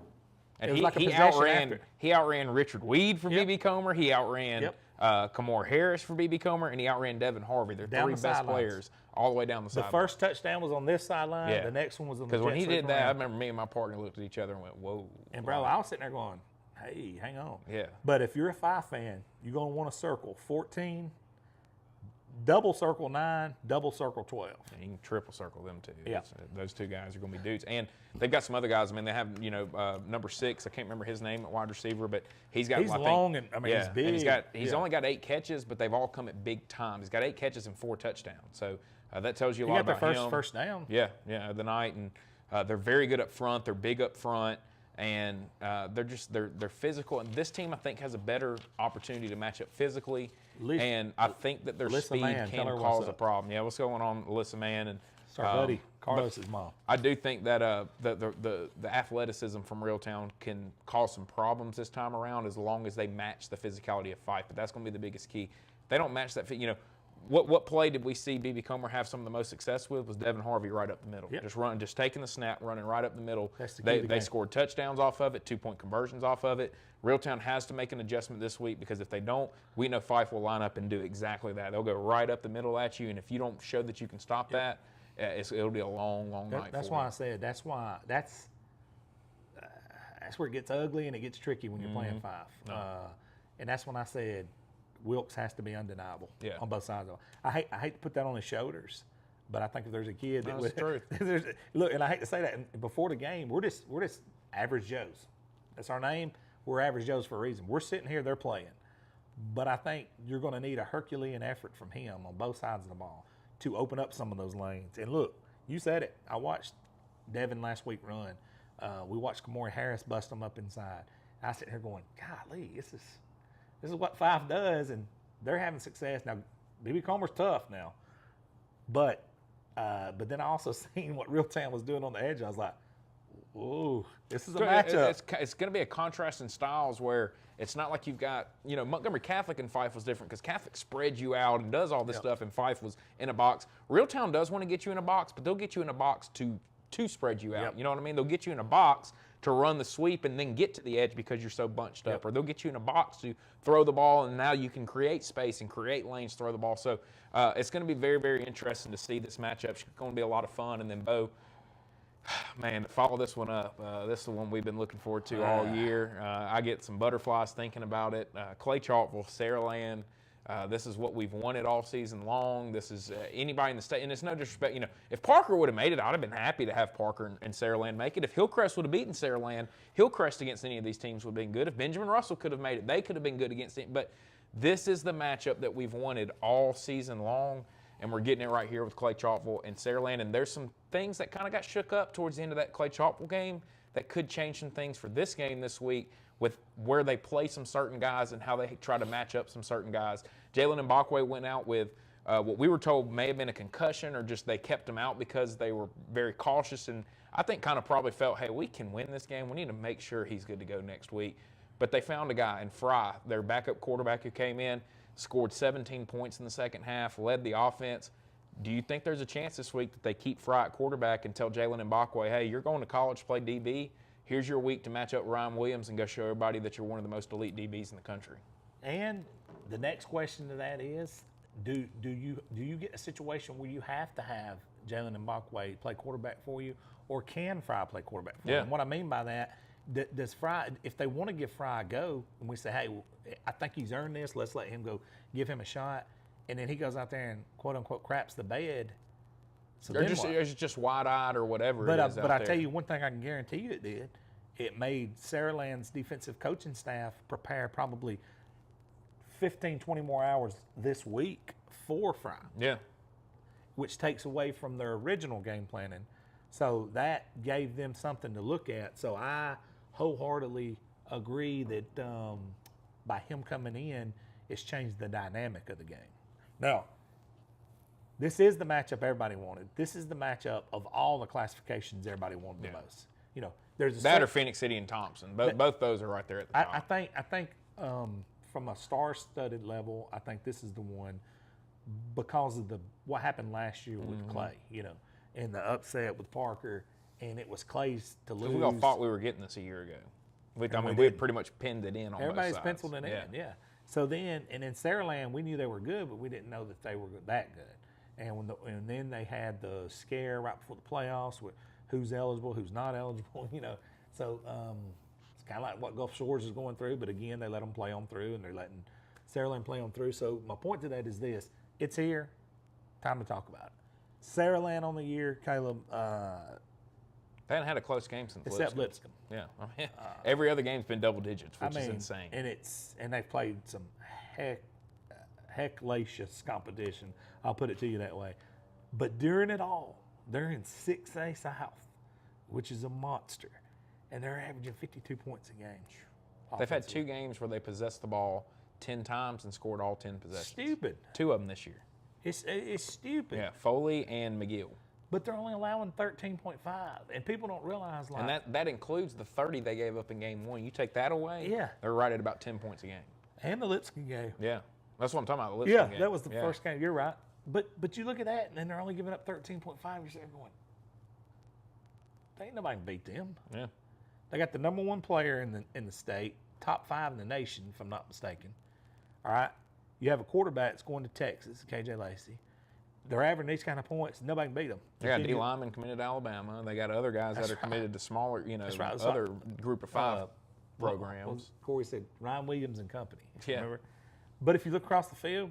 And it was like a possession after. He outran Richard Weed for B.B. Comer. He outran Kamor Harris for B.B. Comer, and he outran Devin Harvey. They're Down 3 best players all the way down the sideline. The first touchdown was on this sideline. The next one was on the Because when he did that, I around. remember me and my partner looked at each other and went, whoa. And, bro, I was sitting there going, hey, hang on. Yeah. But if you're a Fife fan, you're going to want to circle 14, double circle 9, double circle 12. And you can triple circle them too. Yeah. Those two guys are going to be dudes. And they've got some other guys. I mean, they have, number 6. I can't remember his name at wide receiver, but he's got, He's long and, he's big. And he's only got 8 catches, but they've all come at big times. He's got 8 catches and 4 touchdowns. So that tells you a lot about him. He got their first down. Yeah, the night. And they're very good up front. They're big up front. And they're physical. And this team, I think, has a better opportunity to match up physically. and I think that their speed can cause a problem. Yeah, what's going on, Alyssa Mann? And it's our buddy, Carlos's mom. I do think that the athleticism from Reeltown can cause some problems this time around as long as they match the physicality of Fife. But that's going to be the biggest key. If they don't match that, what play did we see B.B. Comer have some of the most success with was Devin Harvey right up the middle. Yep. Just taking the snap, running right up the middle. That's the key to the they game. scored touchdowns off of it, 2-point conversions off of it. Reeltown has to make an adjustment this week because if they don't, we know Fife will line up and do exactly that. They'll go right up the middle at you, and if you don't show that you can stop that, it'll be a long, long night. That's for why you. I said that's where it gets ugly and it gets tricky when you're playing Fife. And that's when I said Wilkes has to be undeniable on both sides of it. I hate to put that on his shoulders, but I think if there's a kid that That's true. look, and I hate to say that, and before the game, we're just average Joes. That's our name. We're average Joes for a reason. We're sitting here, they're playing. But I think you're going to need a Herculean effort from him on both sides of the ball to open up some of those lanes. And look, you said it. I watched Devin last week run. We watched Kamori Harris bust them up inside. I sit here going, golly, this is what Fife does, and they're having success. Now, B.B. Comer's tough now. But then I also seen what Reeltown was doing on the edge. I was like, whoa, this is a matchup. It's going to be a contrast in styles where it's not like you've got, Montgomery Catholic and Fife was different because Catholic spreads you out and does all this stuff, and Fife was in a box. Reeltown does want to get you in a box, but they'll get you in a box to spread you out. Yep. You know what I mean? They'll get you in a box to run the sweep and then get to the edge because you're so bunched up. Or they'll get you in a box to throw the ball, and now you can create space and create lanes to throw the ball. So it's going to be very, very interesting to see this matchup. It's going to be a lot of fun. And then, Bo, man, to follow this one up, this is the one we've been looking forward to all year. I get some butterflies thinking about it. Clay Chalkville, Saraland. This is what we've wanted all season long. This is anybody in the state, and it's no disrespect. If Parker would have made it, I'd have been happy to have Parker and Saraland make it. If Hillcrest would have beaten Saraland, Hillcrest against any of these teams would have been good. If Benjamin Russell could have made it, they could have been good against it. But this is the matchup that we've wanted all season long, and we're getting it right here with Clay Chalkville and Saraland. And there's some things that kind of got shook up towards the end of that Clay Chalkville game that could change some things for this game this week with where they play some certain guys and how they try to match up some certain guys. Jalen Mbakwe went out with what we were told may have been a concussion, or just they kept him out because they were very cautious, and I think kind of probably felt, hey, we can win this game. We need to make sure he's good to go next week. But they found a guy in Fry, their backup quarterback who came in, scored 17 points in the second half, led the offense. Do you think there's a chance this week that they keep Fry at quarterback and tell Jalen Mbakwe, hey, you're going to college to play DB. Here's your week to match up with Ryan Williams and go show everybody that you're one of the most elite DBs in the country? And the next question to that is, do you get a situation where you have to have Jalen Mbakwe play quarterback for you, or can Fry play quarterback for you? And what I mean by that, does Fry, if they want to give Fry a go, and we say, hey, I think he's earned this, let's let him go, give him a shot, and then he goes out there and quote unquote craps the bed. So they're just wide-eyed or whatever it is. But I tell you one thing I can guarantee you it did. It made Saraland's defensive coaching staff prepare probably 15, 20 more hours this week for Fry. Yeah. Which takes away from their original game planning. So that gave them something to look at. So I wholeheartedly agree that by him coming in, it's changed the dynamic of the game. Now, this is the matchup everybody wanted. This is the matchup of all the classifications everybody wanted the most. There's that or Phoenix City and Thompson. Both those are right there at the top. I think from a star-studded level, I think this is the one because of what happened last year with Clay, and the upset with Parker, and it was Clay's to lose. We all thought we were getting this a year ago. We had pretty much pinned it in on Everybody's both sides. penciled it in, yeah. So then, and in Saraland, we knew they were good, but we didn't know that they were that good. And then they had the scare right before the playoffs with who's eligible, who's not eligible, So it's kind of like what Gulf Shores is going through, but again, they let them play on through, and they're letting Saraland play on through. So my point to that is this: It's here. Time to talk about it. Saraland on the year, Caleb. They haven't had a close game since Except Lipscomb. Yeah, I mean, every other game's been double digits, which is insane. And they've played some hellacious competition. I'll put it to you that way. But during it all, they're in 6A South, which is a monster, and they're averaging 52 points a game. They've had 2 games where they possessed the ball 10 times and scored all 10 possessions. Stupid. 2 of them this year. It's stupid. Yeah, Foley and McGill. But they're only allowing 13.5, and people don't realize, like, and that includes the 30 they gave up in game 1. You take that away, yeah, they're right at about 10 points a game. And the Lipscomb game. Yeah, that's what I'm talking about. The Lipscomb game. Yeah, that was the first game. You're right. But you look at that, and then they're only giving up 13.5. You're sitting there going, ain't nobody can beat them. Yeah, they got the number 1 player in the state, top 5 in the nation, if I'm not mistaken. All right, you have a quarterback that's going to Texas, KJ Lacey. They're averaging these kind of points. Nobody can beat them. They got D linemen committed to Alabama. They got other guys that are committed to smaller, other group of 5 programs. Well, Corey said Ryan Williams and company. Yeah. Remember? But if you look across the field,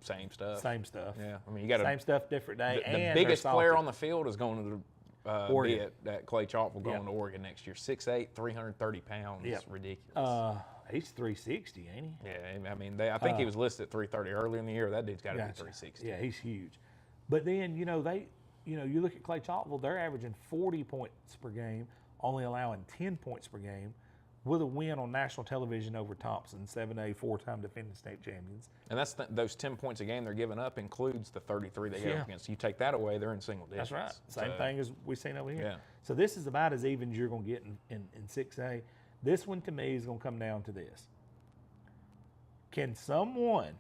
same stuff. Same stuff. Yeah, I mean, you got same stuff, different day. The biggest player on the field is going to Oregon. be at Clay Chalk will go to Oregon next year. 6'8", 330 pounds. Yeah. Ridiculous. He's 360, ain't he? Yeah, I mean, I think he was listed at 330 earlier in the year. That dude's got to be 360. Yeah, he's huge. But then, you look at Clay Chalkville, they're averaging 40 points per game, only allowing 10 points per game, with a win on national television over Thompson, 7A, 4-time defending state champions. And that's those 10 points a game they're giving up includes the 33 they get up against. You take that away, they're in single digits. That's right. Same thing as we've seen over here. Yeah. So this is about as even as you're going to get in 6A. This one, to me, is going to come down to this. Can someone,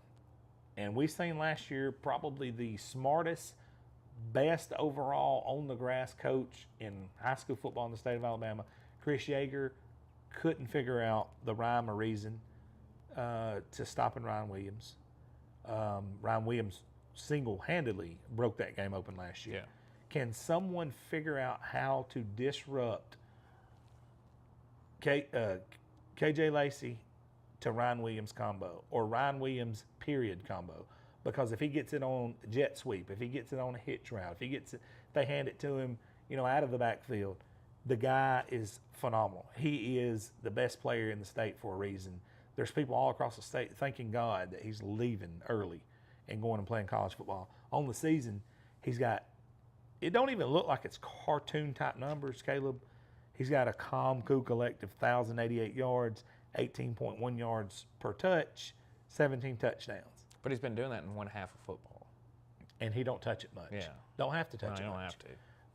and we've seen last year probably the smartest, best overall on-the-grass coach in high school football in the state of Alabama, Chris Yeager, couldn't figure out the rhyme or reason to stopping Ryan Williams. Ryan Williams single-handedly broke that game open last year. Yeah. Can someone figure out how to disrupt KJ Lacey to Ryan Williams combo, or Ryan Williams period combo? Because if he gets it on jet sweep, if he gets it on a hitch route, if they hand it to him, out of the backfield, the guy is phenomenal. He is the best player in the state for a reason. There's people all across the state thanking God that he's leaving early and going and playing college football. On the season, he's got, it don't even look like it's cartoon type numbers, Caleb. He's got a calm, cool, collective 1,088 yards, 18.1 yards per touch, 17 touchdowns. But he's been doing that in one half of football. And he don't touch it much. Yeah. Don't have to touch it much. Don't have to.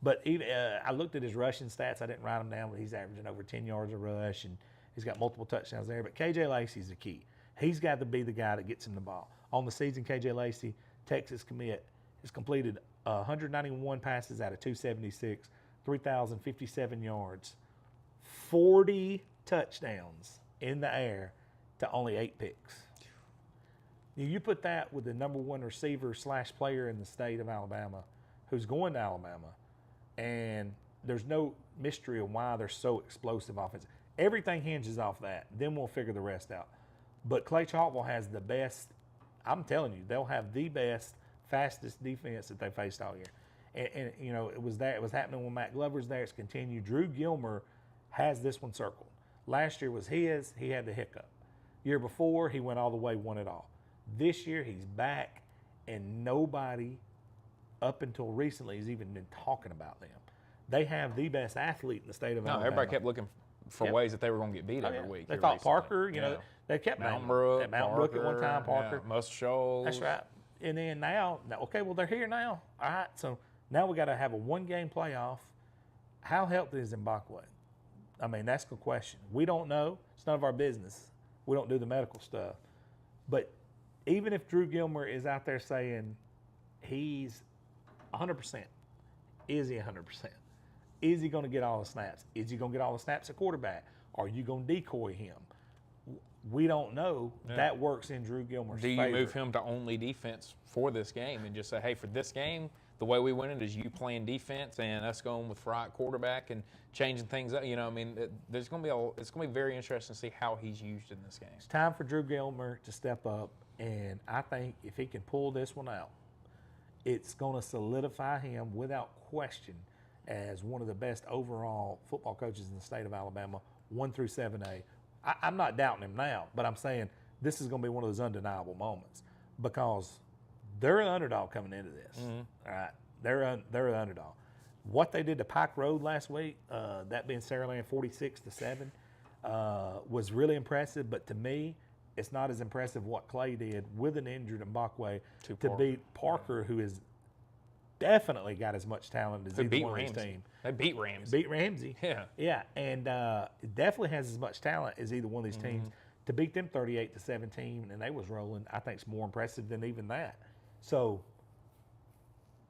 But even, I looked at his rushing stats. I didn't write them down, but he's averaging over 10 yards a rush, and he's got multiple touchdowns there. But KJ Lacey's the key. He's got to be the guy that gets him the ball. On the season, KJ Lacey, Texas commit, has completed 191 passes out of 276, 3,057 yards, 40 touchdowns in the air to only 8 picks. You put that with the number 1 receiver / player in the state of Alabama who's going to Alabama, and there's no mystery of why they're so explosive offense. Everything hinges off that. Then we'll figure the rest out. But Clay Chalkville has the best, I'm telling you, they'll have the best, fastest defense that they faced all year. And it was happening when Matt Glover's there. It's continued. Drew Gilmer has this one circled. Last year was his. He had the hiccup. Year before, he went all the way, won it all. This year, he's back, and nobody up until recently has even been talking about them. They have the best athlete in the state of Alabama. Everybody kept looking for ways that they were going to get beat every week. They thought recently. Parker, they kept Mountain Brook at one time, Parker. Muscle Shoals. That's right. And then now, okay, well, they're here now. All right, so now we got to have a one-game playoff. How healthy is Mbakwe? I mean, that's the question. We don't know. It's none of our business. We don't do the medical stuff. But even if Drew Gilmer is out there saying he's 100%, is he 100%? Is he going to get all the snaps? Is he going to get all the snaps at quarterback? Are you going to decoy him? We don't know. Yeah. That works in Drew Gilmer's favor. Do you move him to only defense for this game and just say, hey, for this game, the way we win it is you playing defense and us going with Fry at quarterback and changing things up. You know, I mean, it's going to be very interesting to see how he's used in this game. It's time for Drew Gilmer to step up, and I think if he can pull this one out, it's going to solidify him without question as one of the best overall football coaches in the state of Alabama, 1 through 7A. I'm not doubting him now, but I'm saying this is going to be one of those undeniable moments because they're an underdog coming into this. All right, they're an underdog. What they did to Pike Road last week, that being Saraland 46-7, was really impressive. But to me, it's not as impressive what Clay did with an injured Mbakwe to beat Parker, who is definitely got as much talent as either one of his team. They beat Ramsey. Beat Ramsey. Yeah. Yeah, and definitely has as much talent as either one of these teams. To beat them 38-17, and they was rolling, I think is more impressive than even that. So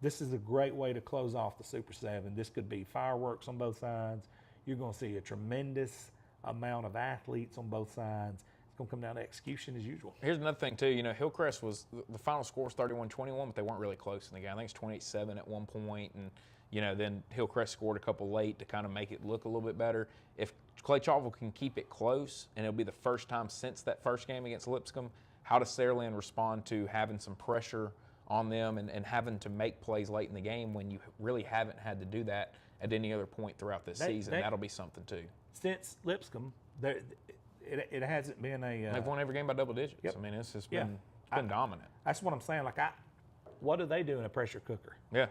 this is a great way to close off the Super 7. This could be fireworks on both sides. You're going to see a tremendous amount of athletes on both sides. It's going to come down to execution as usual. Here's another thing, too. You know, Hillcrest was – the final score was 31-21, but they weren't really close in the game. I think it's 28-7 at one point, and, you know, then Hillcrest scored a couple late to kind of make it look a little bit better. If Clay Chalkville can keep it close, and it'll be the first time since that first game against Lipscomb, how does Saraland respond to having some pressure on them and having to make plays late in the game when you really haven't had to do that at any other point throughout this season? That'll be something, too. Since Lipscomb, it hasn't been a they've won every game by double digits. Yep. I mean, it's just been dominant. That's what I'm saying. Like, what do they do in a pressure cooker? Yeah.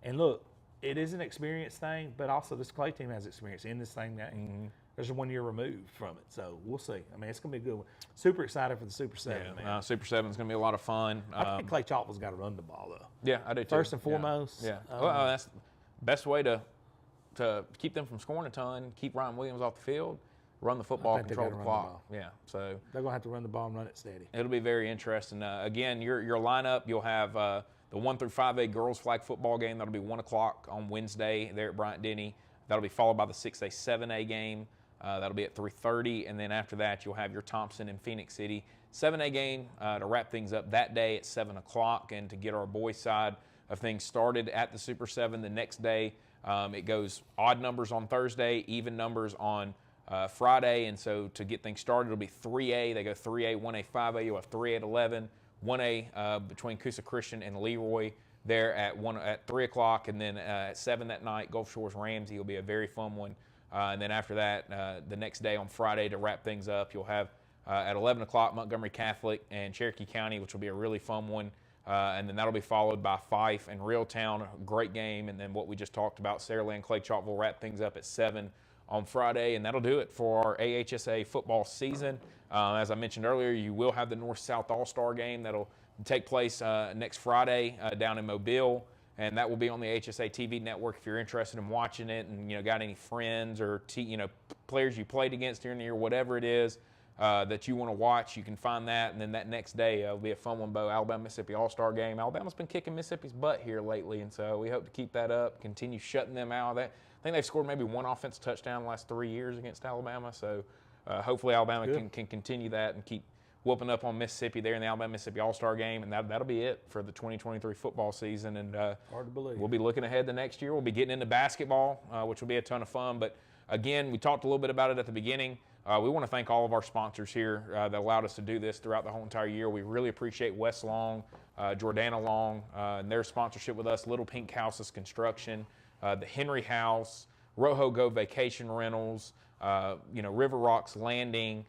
And look, it is an experience thing, but also this Clay team has experience in this same game. There's 1 year removed from it, so we'll see. I mean, it's going to be a good one. Super excited for the Super 7, man. Super 7 is going to be a lot of fun. I think Clay Chalkville's got to run the ball, though. Yeah, I do too. First and foremost. Yeah. Well, that's the best way to keep them from scoring a ton, keep Ryan Williams off the field, run the football, control the clock. Yeah, so they're going to have to run the ball and run it steady. It'll be very interesting. Again, your lineup, you'll have the 1 through 5A girls flag football game. That'll be 1 o'clock on Wednesday there at Bryant-Denny. That'll be followed by the 6A 7A game. That'll be at 3:30, and then after that, you'll have your Thompson and Phoenix City 7A game to wrap things up that day at 7 o'clock. And to get our boys' side of things started at the Super 7 the next day, it goes odd numbers on Thursday, even numbers on Friday. And so to get things started, it'll be 3A. They go 3A, 1A, 5A. You'll have 3A at 11, 1A between Coosa Christian and Leroy there at 3 o'clock, and then at 7 that night, Gulf Shores Ramsey will be a very fun one. And then after that, the next day on Friday to wrap things up, you'll have at 11 o'clock Montgomery Catholic and Cherokee County, which will be a really fun one. And then that'll be followed by Fife and Reeltown, a great game. And then what we just talked about, Saraland, Clay Chalkville, wrap things up at 7 on Friday. And that'll do it for our AHSAA football season. As I mentioned earlier, you will have the North-South All-Star game that'll take place next Friday down in Mobile. And that will be on the AHSAA TV network if you're interested in watching it and, got any friends or, players you played against during the year, whatever it is that you want to watch, you can find that. And then that next day will be a fun one, Bo, Alabama-Mississippi All-Star game. Alabama's been kicking Mississippi's butt here lately, and so we hope to keep that up, continue shutting them out. I think they've scored maybe one offensive touchdown in the last 3 years against Alabama, so hopefully Alabama can continue that and keep whooping up on Mississippi there in the Alabama-Mississippi All-Star game, and that'll be it for the 2023 football season. And hard to believe. We'll be looking ahead to next year. We'll be getting into basketball, which will be a ton of fun. But again, we talked a little bit about it at the beginning. We want to thank all of our sponsors here that allowed us to do this throughout the whole entire year. We really appreciate Wes Long, Jordana Long, and their sponsorship with us, Little Pink Houses Construction, the Henry House, Rohogo Vacation Rentals, River Rocks Landing.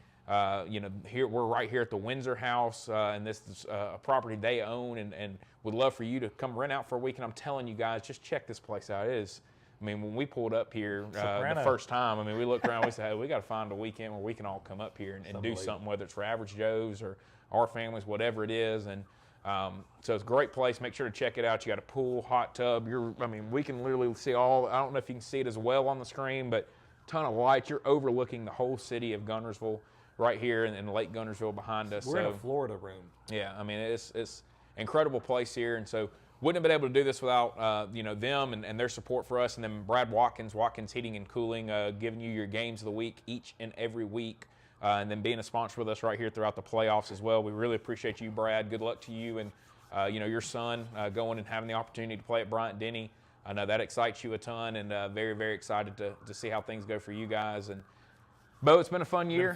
Here we're right here at the Windsor House, and this is a property they own, and would love for you to come rent out for a week. And I'm telling you guys, just check this place out. It is, when we pulled up here the first time, we looked around, we said, hey, we got to find a weekend where we can all come up here and do something, whether it's for Average Joes or our families, whatever it is. And so it's a great place. Make sure to check it out. You got a pool, hot tub. We can literally see I don't know if you can see it as well on the screen, but a ton of lights. You're overlooking the whole city of Guntersville right here in Lake Guntersville behind us. We're in a Florida room. Yeah, it's an incredible place here, and so wouldn't have been able to do this without them and their support for us, and then Brad Watkins Heating and Cooling, giving you your games of the week each and every week, and then being a sponsor with us right here throughout the playoffs as well. We really appreciate you, Brad. Good luck to you and your son going and having the opportunity to play at Bryant-Denny. I know that excites you a ton, and very, very excited to see how things go for you guys. And Bo, it's been a fun year.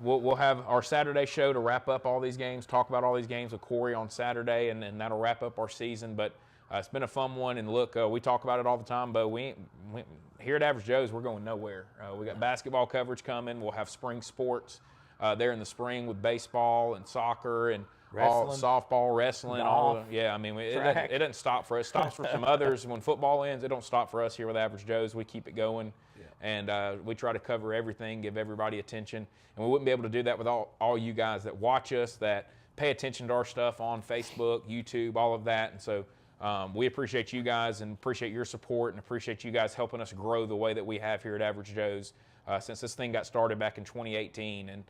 We'll have our Saturday show to wrap up all these games, talk about all these games with Corey on Saturday, and that'll wrap up our season. But it's been a fun one. And look, we talk about it all the time, Bo. We here at Average Joe's, we're going nowhere. We got basketball coverage coming. We'll have spring sports there in the spring with baseball and soccer and all softball, wrestling, yeah. I mean, it doesn't stop for us. It stops for some others. When football ends, it don't stop for us here with Average Joe's. We keep it going. And we try to cover everything, give everybody attention. And we wouldn't be able to do that without all you guys that watch us, that pay attention to our stuff on Facebook, YouTube, all of that. And so we appreciate you guys and appreciate your support and appreciate you guys helping us grow the way that we have here at Average Joe's since this thing got started back in 2018. And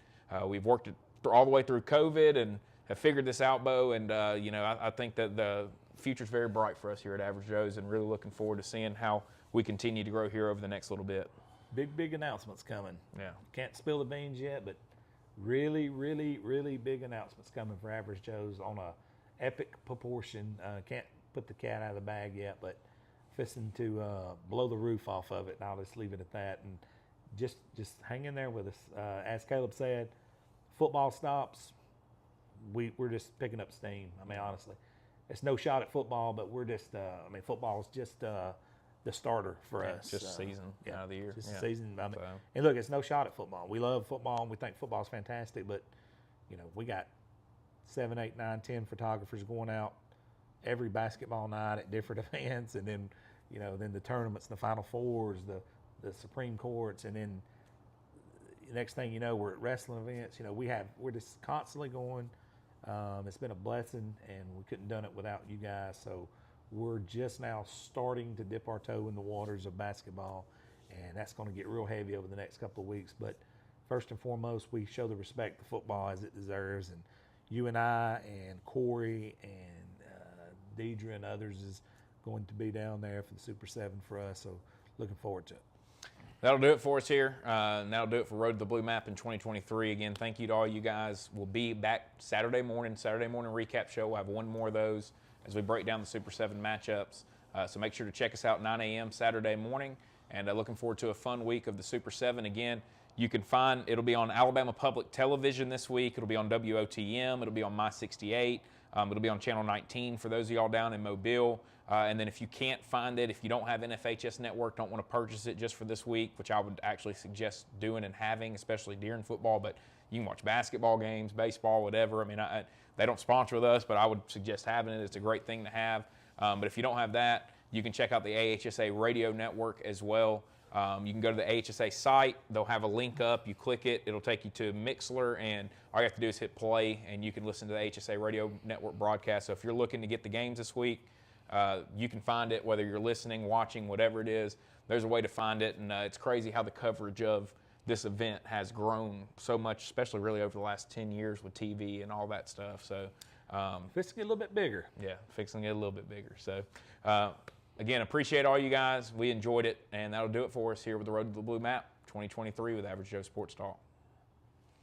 we've worked it all the way through COVID and have figured this out, Bo. And, I think that the future's very bright for us here at Average Joe's and really looking forward to seeing how we continue to grow here over the next little bit. Big announcements coming. Yeah. Can't spill the beans yet, but really, really, really big announcements coming for Average Joe's on a epic proportion. Can't put the cat out of the bag yet, but fisting to blow the roof off of it, and I'll just leave it at that. And just hang in there with us. As Caleb said, football stops. We're just picking up steam. I mean, honestly, it's no shot at football, but we're just. Football is just the starter for us. Just a season out of the year. Just a season. And look, it's no shot at football. We love football, and we think football is fantastic. But we got 7, 8, 9, 10 photographers going out every basketball night at different events, and then then the tournaments, the Final Fours, the Supreme Courts, and then the next thing you know, we're at wrestling events. We're just constantly going. It's been a blessing, and we couldn't have done it without you guys. So we're just now starting to dip our toe in the waters of basketball, and that's going to get real heavy over the next couple of weeks. But first and foremost, we show the respect to football as it deserves, and you and I and Corey and Deidre and others is going to be down there for the Super 7 for us, so looking forward to it. That'll do it for us here. And that'll do it for Road to the Blue Map in 2023. Again, thank you to all you guys. We'll be back Saturday morning recap show. We'll have one more of those as we break down the Super 7 matchups. So make sure to check us out 9 a.m. Saturday morning. And looking forward to a fun week of the Super 7. Again, you can find, it'll be on Alabama Public Television this week. It'll be on WOTM. It'll be on My 68. It'll be on Channel 19 for those of y'all down in Mobile. And then if you can't find it, if you don't have an FHS network, don't want to purchase it just for this week, which I would actually suggest doing and having, especially during football, but you can watch basketball games, baseball, whatever. I mean, they don't sponsor with us, but I would suggest having it. It's a great thing to have. But if you don't have that, you can check out the AHSAA radio network as well. You can go to the AHSAA site. They'll have a link up. You click it. It'll take you to Mixler, and all you have to do is hit play, and you can listen to the AHSAA radio network broadcast. So if you're looking to get the games this week, you can find it, whether you're listening, watching, whatever it is. There's a way to find it, and it's crazy how the coverage of this event has grown so much, especially really over the last 10 years with TV and all that stuff. So fixing to get a little bit bigger. Yeah, fixing to get a little bit bigger. So again, appreciate all you guys. We enjoyed it, and that'll do it for us here with the Road to the Blue Map 2023 with Average Joe Sports Talk.